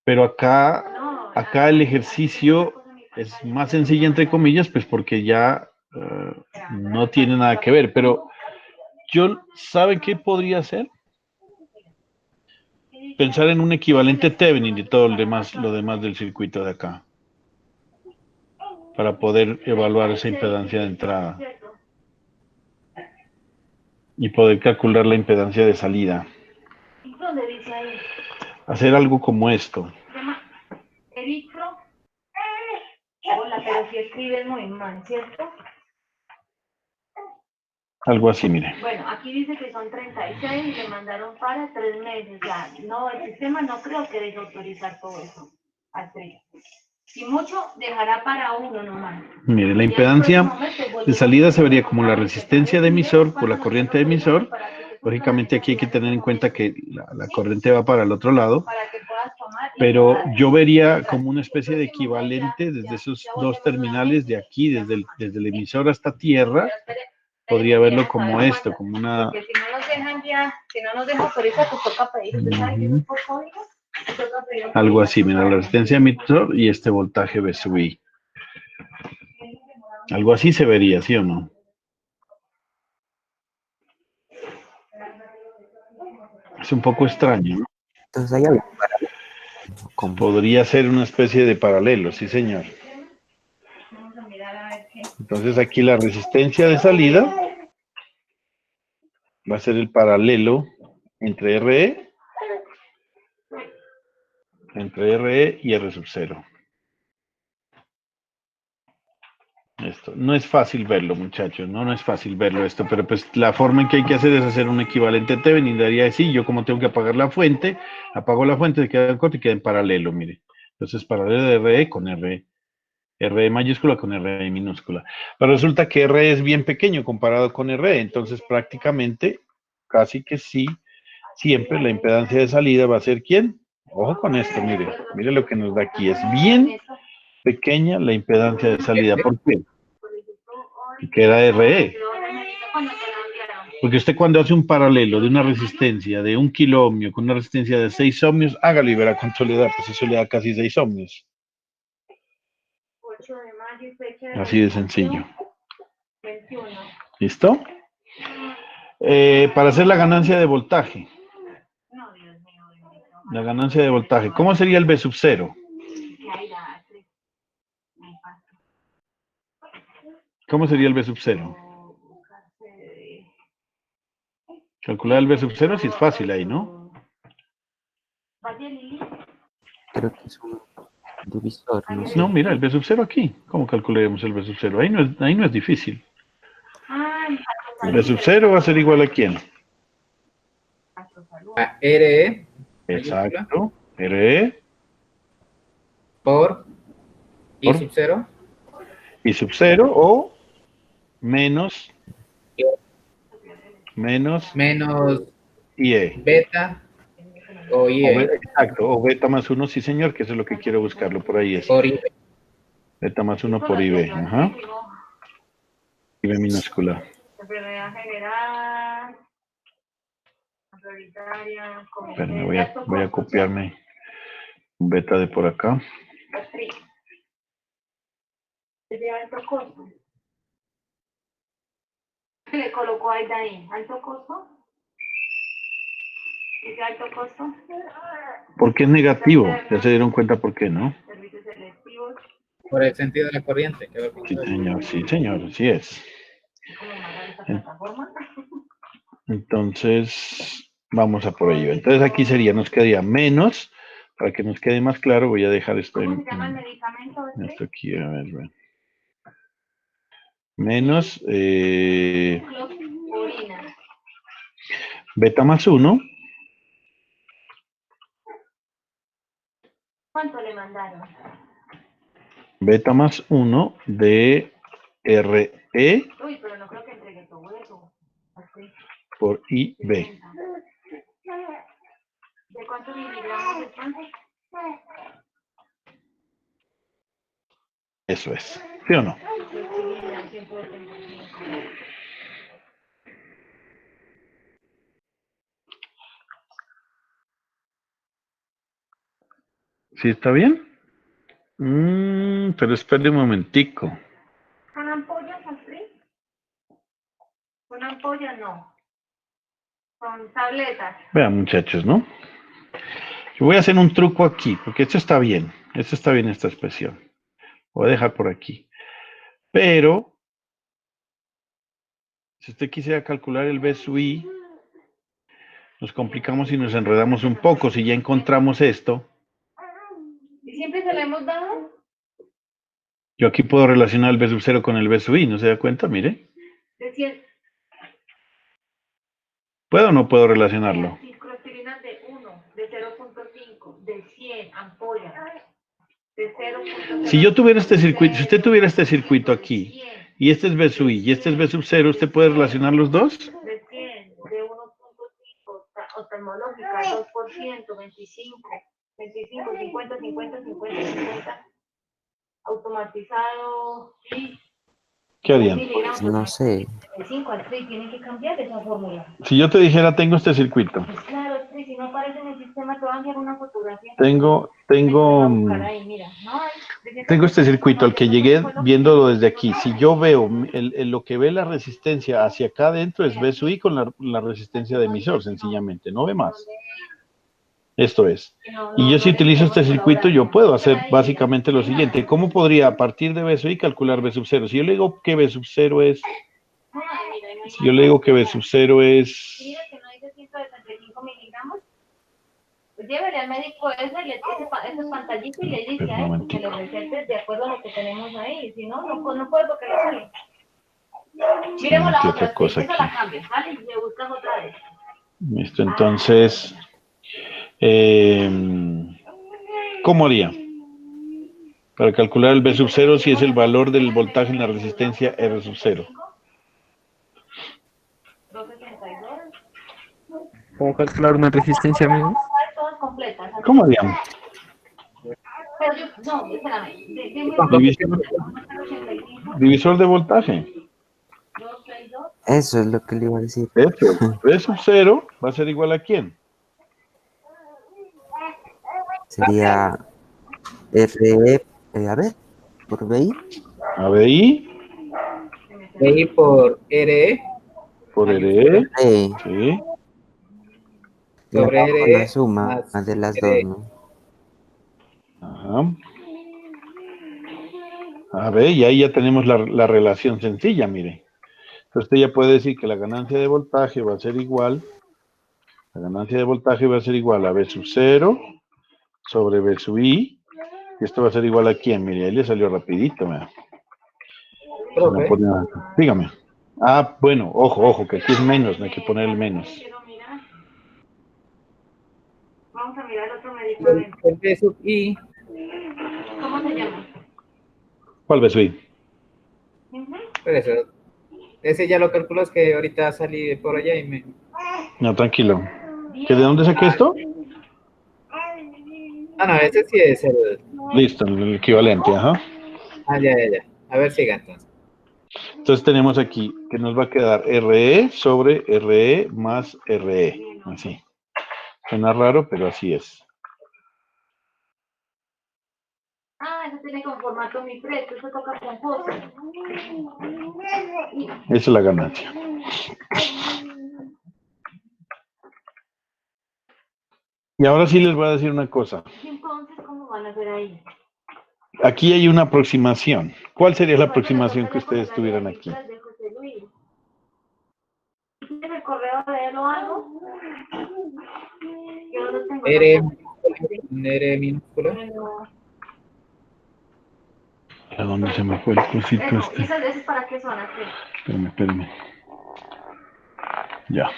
Pero acá el ejercicio es más sencillo, entre comillas, pues porque ya no tiene nada que ver. Pero yo, ¿sabe qué podría hacer? Pensar en un equivalente Thevenin y todo lo demás del circuito de acá, para poder evaluar esa impedancia de entrada y poder calcular la impedancia de salida. ¿Dónde dice ahí? Hacer algo como esto. Se llama eritro. Hola, pero si escribes muy mal, ¿cierto? Algo así, mire. Bueno, aquí dice que son 36 y le mandaron para 3 meses. Ya, no, el sistema no creo que deje autorizar todo eso. Astrid. Si mucho, dejará para uno nomás. Mire, la impedancia de salida se vería como la resistencia de emisor por la corriente de emisor. Lógicamente aquí hay que tener en cuenta que la corriente va para el otro lado, pero yo vería como una especie de equivalente desde esos dos terminales de aquí, desde el emisor hasta tierra, podría verlo como esto, como una... Porque si no nos dejan ya, si no nos dejan autorizar, pues toca pedir. ¿Usted sabe que es por código? Toca pedir Algo así, mira, la resistencia de emisor y este voltaje B sub I. Algo así se vería, ¿sí o no? Es un poco extraño, ¿no? Entonces hay algo paralelo. ¿Cómo? Podría ser una especie de paralelo, sí, señor. Entonces aquí la resistencia de salida va a ser el paralelo entre RE y R sub 0. Esto no es fácil verlo, muchachos, no es fácil verlo esto, pero pues la forma en que hay que hacer es hacer un equivalente Thevenin, daría así, yo como tengo que apagar la fuente, apago la fuente, se queda en corto y queda en paralelo, mire. Entonces paralelo de RE con RE. RE mayúscula con RE minúscula. Pero resulta que RE es bien pequeño comparado con RE, entonces prácticamente, casi que sí, siempre la impedancia de salida va a ser ¿quién? Ojo con esto, mire lo que nos da aquí, es bien pequeña la impedancia de salida. ¿Por qué? Que era RE. Porque usted cuando hace un paralelo de una resistencia de 1 kiloohmio con una resistencia de 6 ohmios, hágalo y verá cuánto le da, pues eso le da casi 6 ohmios. 8 de mayo y fecha de Así de sencillo. 21. ¿Listo? Para hacer la ganancia de voltaje. No, Dios mío, bendito. La ganancia de voltaje. ¿Cómo sería el V sub 0? Que hay la tres. Muy fácil. ¿Cómo sería el V sub 0? Calcular el V sub 0 sí es fácil ahí, ¿no? Vaya, Lili. Creo que es un divisor, no sé. No, mira, el V sub 0 aquí. ¿Cómo calcularemos el V sub 0? Ahí no es difícil. Ay, El V sub 0 va a ser igual a ¿quién? A RE Exacto. RE por I Por. sub 0 y sub 0 o menos menos IE. beta o O IE exacto, o beta más 1, sí señor, que eso es lo que quiero buscarlo por ahí. Es por IE. beta más 1 por IB. Ajá. IB minúscula. Enfermedad general, prioritaria, Espérame, voy a copiarme un beta de por acá. actriz. Es de alto costo. ¿Qué le colocó ahí de ahí? ¿Alto costo? ¿Es de alto costo? Porque es negativo. Ya se dieron cuenta por qué, ¿no? Servicios selectivos. Por el sentido de la corriente. Sí, señor, así es. ¿Cómo mandar esta plataforma? Entonces, vamos a por ello. Entonces aquí sería, nos quedaría menos, para que nos quede más claro, voy a dejar esto ¿Cómo se llama el medicamento? esto aquí, a ver, ven. Menos Orina. beta más 1, ¿Cuánto le mandaron? beta más 1 de RE Uy, pero no creo que entregue todo eso. Así. por IB. ¿De cuántos miligramos de sangre? Eso es. ¿Sí o no? ¿Sí está bien? Pero espere un momentico. ¿Con ampollas, actriz? Con ampollas no. Con tabletas. Vean, muchachos, ¿no? Yo voy a hacer un truco aquí, porque esto está bien. Esto está bien, esta expresión. Voy a dejar por aquí. Pero, si usted quisiera calcular el B sub I, nos complicamos y nos enredamos un poco. Si ya encontramos esto, ¿Y siempre se le hemos dado? yo aquí puedo relacionar el B sub 0 con el B sub I. ¿No se da cuenta? Mire. De 100. ¿Puedo o no puedo relacionarlo? Cicloaspirinas de 1, de 0.5, de 100 ampollas. De 0.5. Si yo tuviera este circuito, si usted tuviera este circuito aquí, y este es B sub I, y este es B sub 0, ¿usted puede relacionar los dos? De 100, de 1.5, oftalmológica, 2%, 25, 25, 50, 50, 50, 50, automatizado, sí. ¿Qué harían? Pues no sé. 25 al 3, tienen que cambiar esa fórmula. Si yo te dijera, tengo este circuito. Pues claro, Tri, si no aparece en el sistema, te van a enviar una fotografía. Tengo este circuito al que llegué viéndolo desde aquí. Si yo veo lo que ve la resistencia hacia acá adentro es B sub I con la resistencia de emisor, sencillamente, no ve más. Esto es. Y yo si utilizo este circuito, yo puedo hacer básicamente lo siguiente. ¿Cómo podría a partir de B sub I calcular B sub 0? Si yo le digo que B sub 0 es... Si yo le digo que B sub 0 es... Mira que no dice 175 miligramos. Pues llévele al médico ese pantallito y le dice a él que le recete de acuerdo a lo que tenemos ahí. Si no, no puede porque le sale. Miremos la otra cosa aquí. La cambias, ¿vale? Y le buscas otra vez. Listo, entonces... ¿cómo haría? Para calcular el B sub 0 si es el valor del voltaje en la resistencia R sub 0. ¿Cómo calcular una resistencia, amigos? ¿Cómo haríamos? Divisor de voltaje. Eso es lo que le iba a decir. Eso, B sub 0 va a ser igual a quién? Sería RE, a ver, por BI. A BI Y por RE por mayúscula RE, E, sí, y sobre abajo la RE suma más de las dos, RE. ¿no? ajá. A ver, y ahí ya tenemos la relación sencilla, mire. Entonces usted ya puede decir que la ganancia de voltaje va a ser igual, la ganancia de voltaje va a ser igual a B sub 0 sobre B sub I, y esto va a ser igual a quién, mire, ahí le salió rapidito, mira. Se la Profe, pone dígame. Ah, bueno, ojo, que aquí es menos, no hay que poner el menos. Vamos a mirar otro medicamento. el B sub I, ¿Cómo se llama? ¿Cuál B sub I? Ujú. por eso, ese ya lo calculo, es que ahorita salí por allá y me... No, tranquilo. ¿Que de dónde saqué esto? Ah, no, ese sí es el... Listo, el equivalente, ajá. Ah, ya. A ver, siga entonces. Entonces tenemos aquí que nos va a quedar RE sobre RE más RE. Así. Suena raro, pero así es. Ah, eso tiene como formato mi precio, eso toca con fotos. Esa es la ganancia. Y ahora sí les voy a decir una cosa. Entonces, ¿cómo van a hacer ahí? Aquí hay una aproximación. ¿Cuál sería la aproximación que ustedes tuvieran aquí? ¿Tienes el correo de él o algo? Yo no los tengo R, tampoco. R minúscula. Pero... ¿A dónde se me fue el cosito Eso, ¿y este? esas veces para qué son así? Espérame. Ya.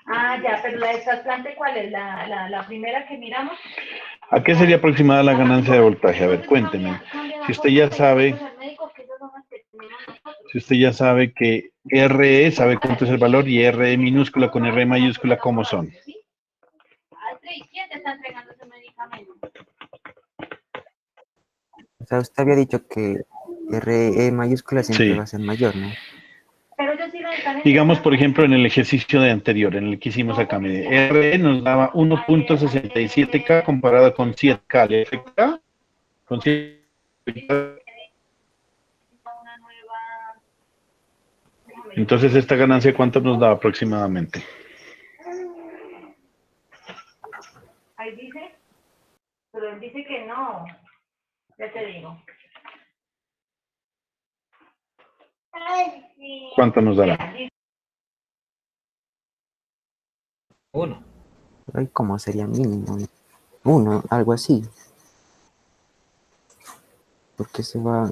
Ah, ya, pero la desplante, ¿cuál es? La primera que miramos. ¿A qué sería aproximada la ganancia de voltaje? A ver, cuéntenme. Si usted ya sabe, que RE sabe cuánto es el valor y RE minúscula con RE mayúscula, ¿cómo son? ¿Quién te está entregando ese medicamento? O sea, usted había dicho que RE mayúscula siempre Sí. va a ser mayor, ¿no? Pero ellos sí lo están Digamos, por ejemplo, en el ejercicio de anterior, en el que hicimos acá, mire, RE nos daba 1.67K comparado con 7K. ¿Le afecta? Con 7K. una nueva... Entonces, ¿esta ganancia cuánto nos da aproximadamente? Ahí dice, pero él dice que no. Ya te digo. ¿Cuánto nos dará? Uno. Ay, ¿cómo sería mínimo? Uno, algo así. Porque se va...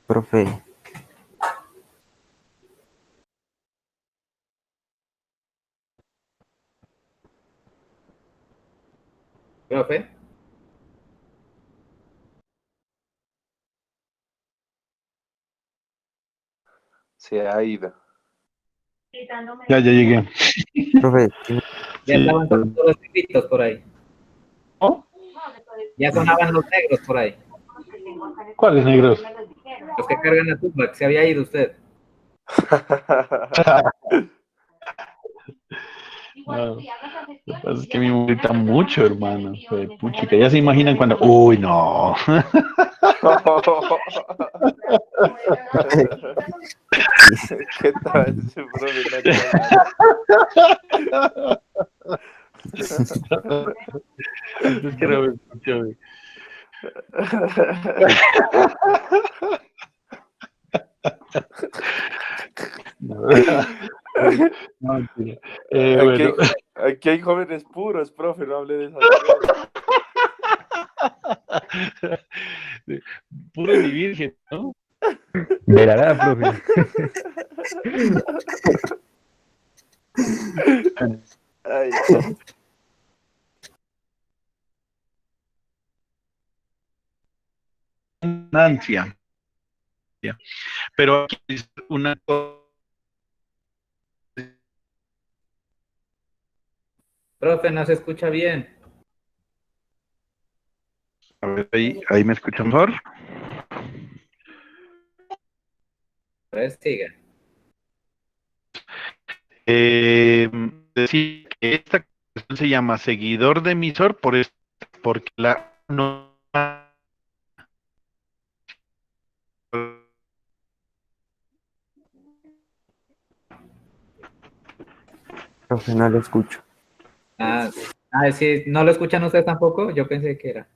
Profe, Profe. Se ha ido. Ya llegué. profe, Ya Sí. estaban todos los negritos por ahí. ¿Oh? Ya sonaban los negros por ahí. ¿Cuáles negros? Los que cargan a Tupac. Se había ido usted. No, lo que pasa es que me molesta mucho, hermano. Puchica, ya se imaginan cuando. Uy, no. ¿Qué tal ese profe la cagada? Antes que no me escuchó, güey. No, no, mentira. Aquí Bueno. aquí hay jóvenes puros, profe, no hable de esas cosas. Puro ni virgen, ¿no? Verá, profe. Ay, Ganancia. Pero aquí es una cosa. Profe, no se escucha bien. A ver, ahí me escuchan mejor. Pues siga. Decir que esta cuestión se llama seguidor de emisor porque la no Profe, no lo escucho. Sí, ¿no lo escuchan ustedes tampoco? Yo pensé que era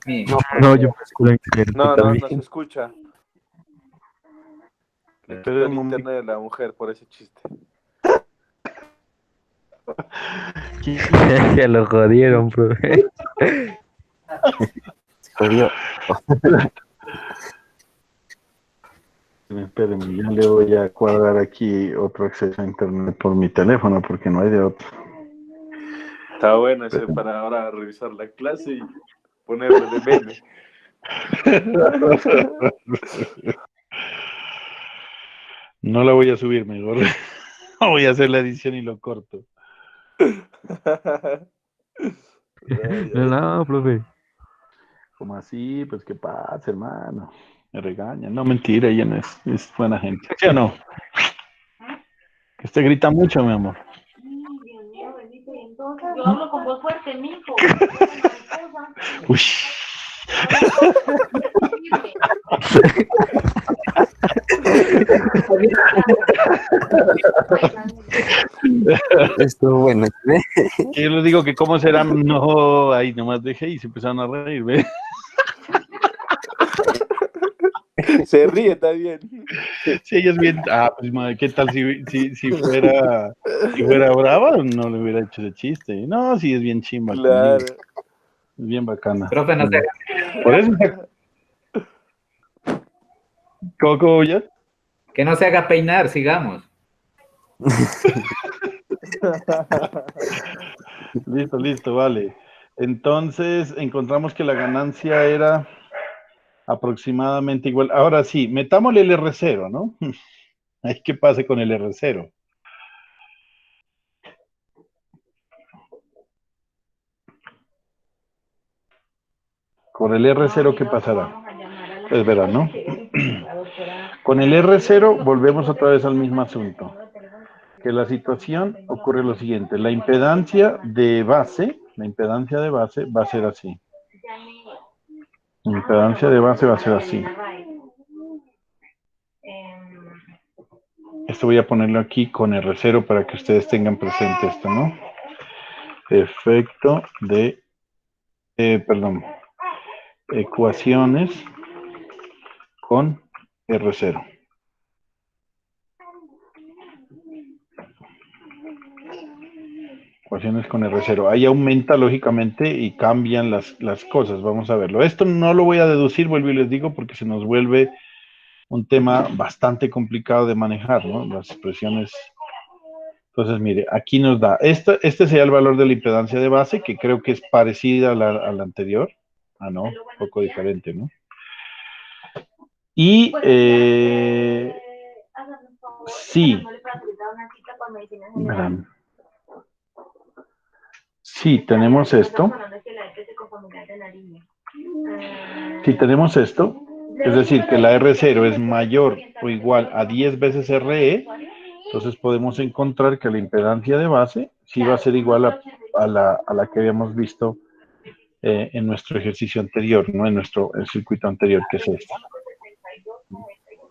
mío. No, yo me escucho excelente No, no se también. escucha. Le Espera quitó el un momento. internet de la mujer por ese chiste. Se lo jodieron, profe. Se jodió. Espérenme, ya le voy a cuadrar aquí otro acceso a internet por mi teléfono porque no hay de otro. Está bueno ese para ahora revisar la clase y ponerle de meme. No la voy a subir, mejor voy a hacer la edición y lo corto. No, profe. ¿Cómo así? Pues qué pasa, hermano. Me regañan. No, mentira, ella no es buena gente. ¿Sí o no? Que usted grita mucho, mi amor. Dios mío, bendito, y entonces yo hablo con voz fuerte, mijo. Uy. Estuvo bueno. ¿Eh? Que yo les digo que cómo será, no, ahí nomás dejé y se empezaron a reír, ¿ve? Se ríe también. Sí, ella es bien, pues madre, ¿qué tal si fuera brava? No le hubiera hecho ese chiste. No, sí es bien chimba conmigo, Claro. es bien bacana. Profe, no se Por eso, Coco, ya. que no se haga peinar, sigamos. Listo, vale. Entonces encontramos que la ganancia era aproximadamente igual. Ahora sí, metámosle el R0, ¿no? Ay, ¿qué pasa con el R0? Con el R0, ¿qué pasará? Pues verán, ¿no? Con el R0 volvemos otra vez al mismo asunto. Que la situación ocurre lo siguiente. La impedancia de base va a ser así. La impedancia de base va a ser así. Esto voy a ponerlo aquí con R0 para que ustedes tengan presente esto, ¿no? Efecto de, ecuaciones con R0. Ecuaciones con R0. Ahí aumenta lógicamente y cambian las cosas. Vamos a verlo. Esto no lo voy a deducir, vuelvo y les digo, porque se nos vuelve un tema bastante complicado de manejar, ¿no? Las expresiones. Entonces, mire, aquí nos da, este sería el valor de la impedancia de base, que creo que es parecida a la anterior. Ah, no, un poco diferente, ¿no? Y sí, verán. Sí, tenemos esto. Si tenemos esto, es decir, que la R0 es mayor o igual a 10 veces RE, entonces podemos encontrar que la impedancia de base sí va a ser igual a la que habíamos visto en nuestro ejercicio anterior, ¿no? En nuestro circuito anterior, que es este.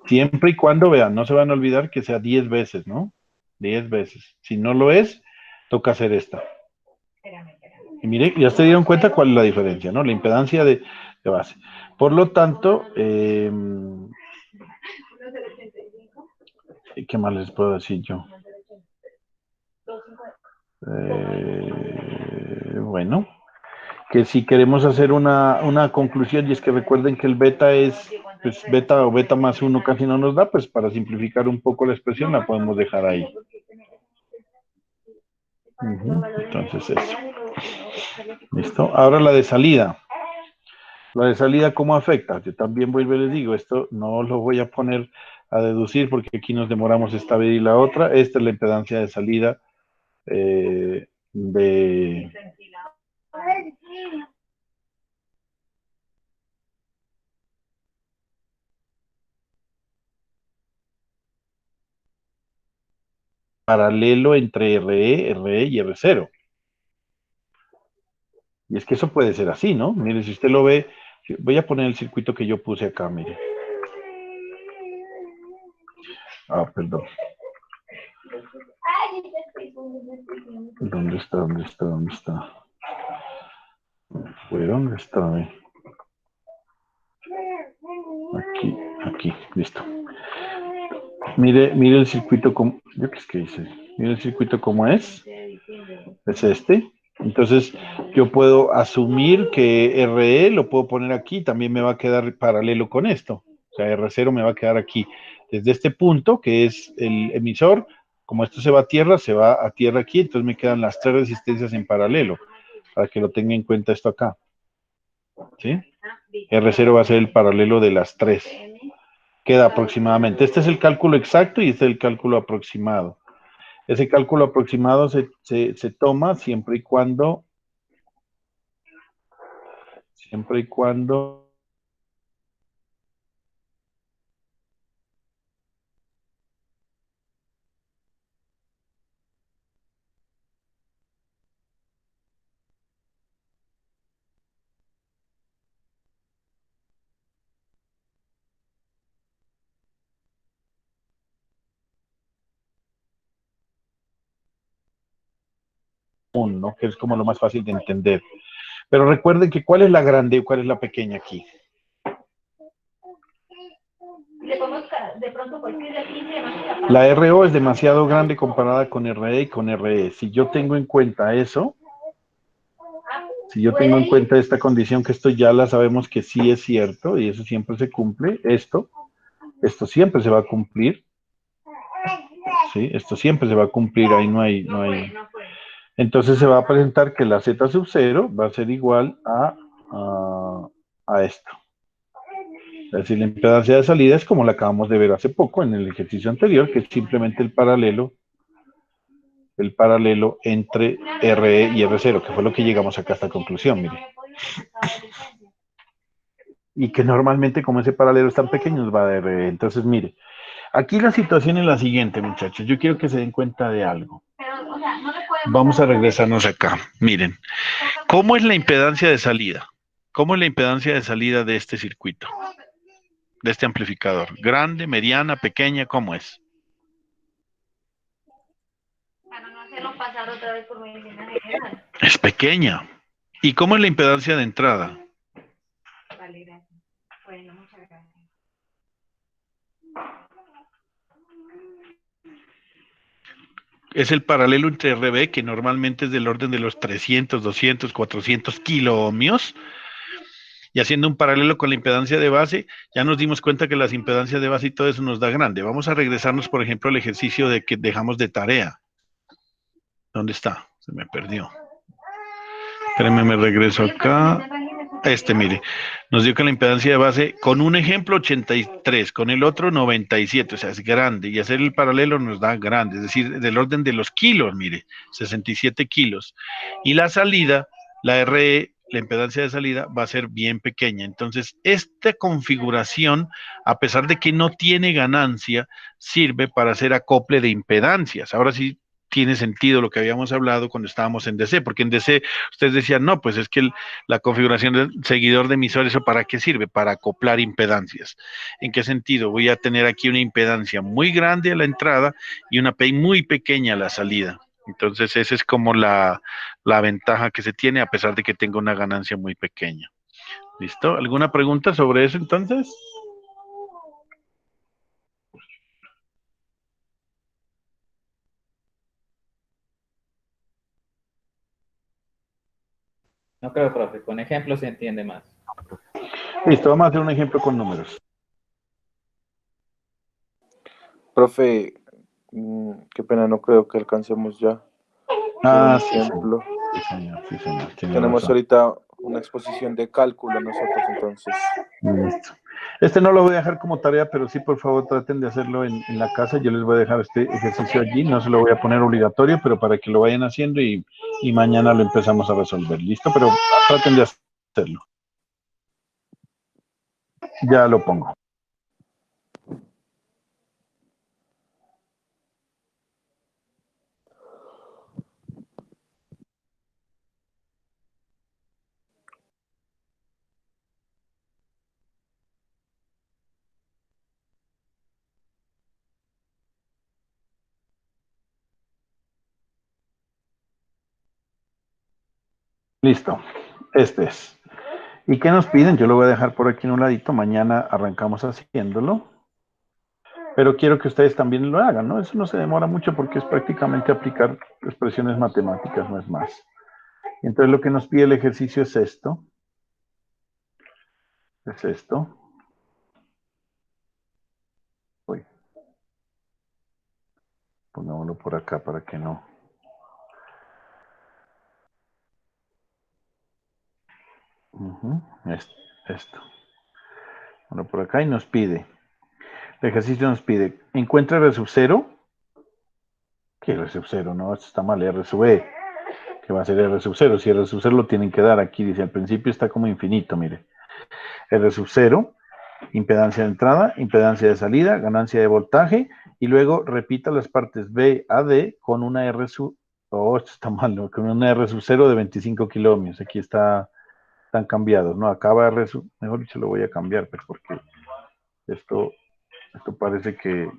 Siempre y cuando, vean, no se van a olvidar que sea 10 veces, ¿no? 10 veces. Si no lo es, toca hacer esta. Y mire, ya se dieron cuenta cuál es la diferencia, ¿no? La impedancia de base. Por lo tanto, ¿qué más les puedo decir yo? Bueno, que si queremos hacer una conclusión, y es que recuerden que el beta es, pues beta o beta más 1 casi no nos da, pues para simplificar un poco la expresión la podemos dejar ahí. Entonces eso. ¿Listo? Ahora la de salida. Lo de salida, ¿cómo afecta? Yo también vuelvo y les digo, esto no lo voy a poner a deducir porque aquí nos demoramos esta vez y la otra. Esta es la impedancia de salida de paralelo entre RE y R0. Y es que eso puede ser así, ¿no? Mire, si usted lo ve, voy a poner el circuito que yo puse acá, mire. Ah, perdón. ¿Dónde está? ¿Dónde está? ¿Dónde está? ¿Fue dónde está? Aquí, listo. Mire el circuito como, yo qué es que hice. Mire el circuito como es este. Entonces, yo puedo asumir que RE lo puedo poner aquí, también me va a quedar paralelo con esto. O sea, R0 me va a quedar aquí. Desde este punto, que es el emisor, como esto se va a tierra, se va a tierra aquí, entonces me quedan las tres resistencias en paralelo, para que lo tenga en cuenta esto acá. ¿Sí? R0 va a ser el paralelo de las tres. Queda aproximadamente. Este es el cálculo exacto y este es el cálculo aproximado. Ese cálculo aproximado se toma siempre y cuando ¿no? Que es como lo más fácil de entender. Pero recuerden que ¿cuál es la grande y cuál es la pequeña aquí? De pronto cualquier de aquí se La RO es demasiado grande comparada con RE y con RE. Si yo tengo en cuenta eso, si yo tengo en cuenta esta condición, que esto ya la sabemos que sí es cierto y eso siempre se cumple, esto siempre se va a cumplir, ¿sí? Esto siempre se va a cumplir, ahí no hay. Entonces se va a presentar que la Z sub 0 va a ser igual a esto. Es decir, la impedancia de salida es como la acabamos de ver hace poco en el ejercicio anterior, que es simplemente el paralelo entre RE y R0, que fue lo que llegamos acá a esta conclusión, mire. Y que normalmente como ese paralelo es tan pequeño nos va a dar RE. Entonces, mire, aquí la situación es la siguiente, muchachos. Yo quiero que se den cuenta de algo. Vamos a regresarnos acá. Miren, ¿cómo es la impedancia de salida? ¿Cómo es la impedancia de salida de este circuito? De este amplificador. ¿Grande, mediana, pequeña? ¿Cómo es? para no hacerlo pasar otra vez por medicina general. Es pequeña. ¿Y cómo es la impedancia de entrada? Vale, gracias. Bueno, muchas gracias. Es el paralelo entre RB, que normalmente es del orden de los 300, 200, 400 kiloohmios. Y haciendo un paralelo con la impedancia de base, ya nos dimos cuenta que las impedancias de base y todo eso nos da grande. Vamos a regresarnos, por ejemplo, al ejercicio de que dejamos de tarea. ¿Dónde está? Se me perdió. Espérenme, me regreso acá. Mire, nos dio que la impedancia de base, con un ejemplo 83, con el otro 97, o sea, es grande, y hacer el paralelo nos da grande, es decir, del orden de los kilos, mire, 67 kilos. Y la salida, la RE, la impedancia de salida, va a ser bien pequeña. Entonces, esta configuración, a pesar de que no tiene ganancia, sirve para hacer acople de impedancias. Ahora sí tiene sentido lo que habíamos hablado cuando estábamos en DC, porque en DC ustedes decían, no, pues es que la configuración del seguidor de emisor, ¿eso para qué sirve? Para acoplar impedancias. ¿En qué sentido? Voy a tener aquí una impedancia muy grande a la entrada y una PI muy pequeña a la salida. Entonces, esa es como la ventaja que se tiene, a pesar de que tenga una ganancia muy pequeña. ¿Listo? ¿Alguna pregunta sobre eso entonces? No creo, profe. Con ejemplos se entiende más. Listo, vamos a hacer un ejemplo con números. Profe, qué pena, no creo que alcancemos ya. Ah, Un sí, sí. ejemplo. Sí, señor, sí, señor. Tiene Tenemos razón. ahorita una exposición de cálculo nosotros, entonces. Listo. Este no lo voy a dejar como tarea, pero sí, por favor, traten de hacerlo en la casa. Yo les voy a dejar este ejercicio allí. No se lo voy a poner obligatorio, pero para que lo vayan haciendo y mañana lo empezamos a resolver. ¿Listo? Pero traten de hacerlo. Ya lo pongo. Listo. Este es. ¿Y qué nos piden? Yo lo voy a dejar por aquí en un ladito. Mañana arrancamos haciéndolo. Pero quiero que ustedes también lo hagan, ¿no? Eso no se demora mucho porque es prácticamente aplicar expresiones matemáticas, no es más. Entonces lo que nos pide el ejercicio es esto. Es esto. Uy. Pongámoslo por acá para que no. Esto. Bueno, por acá y nos pide. El ejercicio nos pide. Encuentra R sub 0. ¿Qué R sub 0? No, esto está mal. R sub E. ¿Qué va a ser R sub 0? Si R sub 0 lo tienen que dar aquí. Dice, al principio está como infinito, mire. R sub 0. Impedancia de entrada, impedancia de salida, ganancia de voltaje, y luego repita las partes B a D con una R sub, esto está mal, ¿no? Con una R sub 0 de 25 kilómetros. Aquí están cambiados, ¿no? Acaba R sub, mejor dicho lo voy a cambiar, pues, porque esto parece que...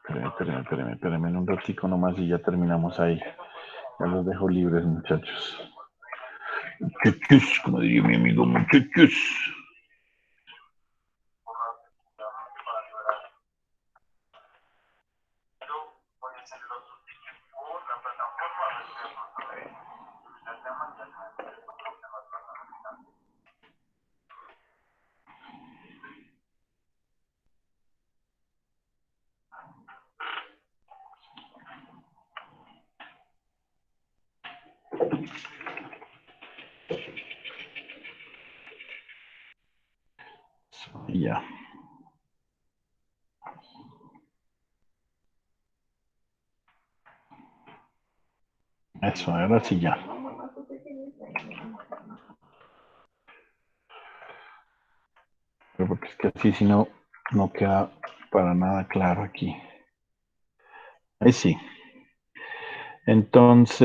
Espérenme en un ratico nomás y ya terminamos ahí. Ya los dejo libres, muchachos. Muchachos, como diría mi amigo, muchachos. Y ya. Eso, ahora sí ya. Pero porque es que así si no queda para nada claro aquí. Ahí sí. Entonces,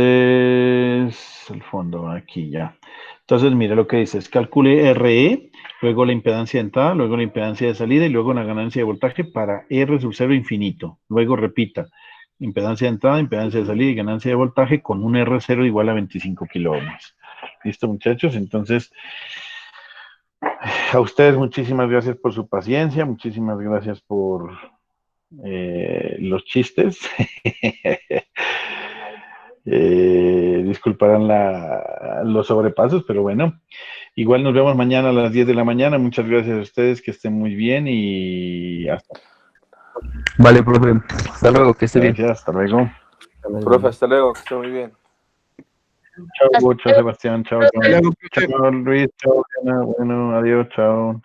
el fondo aquí ya. Entonces, mira lo que dice, es calcule RE, luego la impedancia de entrada, luego la impedancia de salida y luego la ganancia de voltaje para R sub 0 infinito. Luego repita, impedancia de entrada, impedancia de salida y ganancia de voltaje con un R0 igual a 25 kiloohms. ¿Listo, muchachos? Entonces, a ustedes muchísimas gracias por su paciencia, muchísimas gracias por los chistes. Disculparán los sobrepasos, pero bueno, igual nos vemos mañana a las 10 de la mañana. Muchas gracias a ustedes, que estén muy bien y hasta. Vale, profe. Hasta luego, que esté bien. Gracias, hasta luego. Profe, hasta luego, que esté muy bien. Chao, Sebastián, chao, Luis, chao, Diana, bueno, adiós, chao.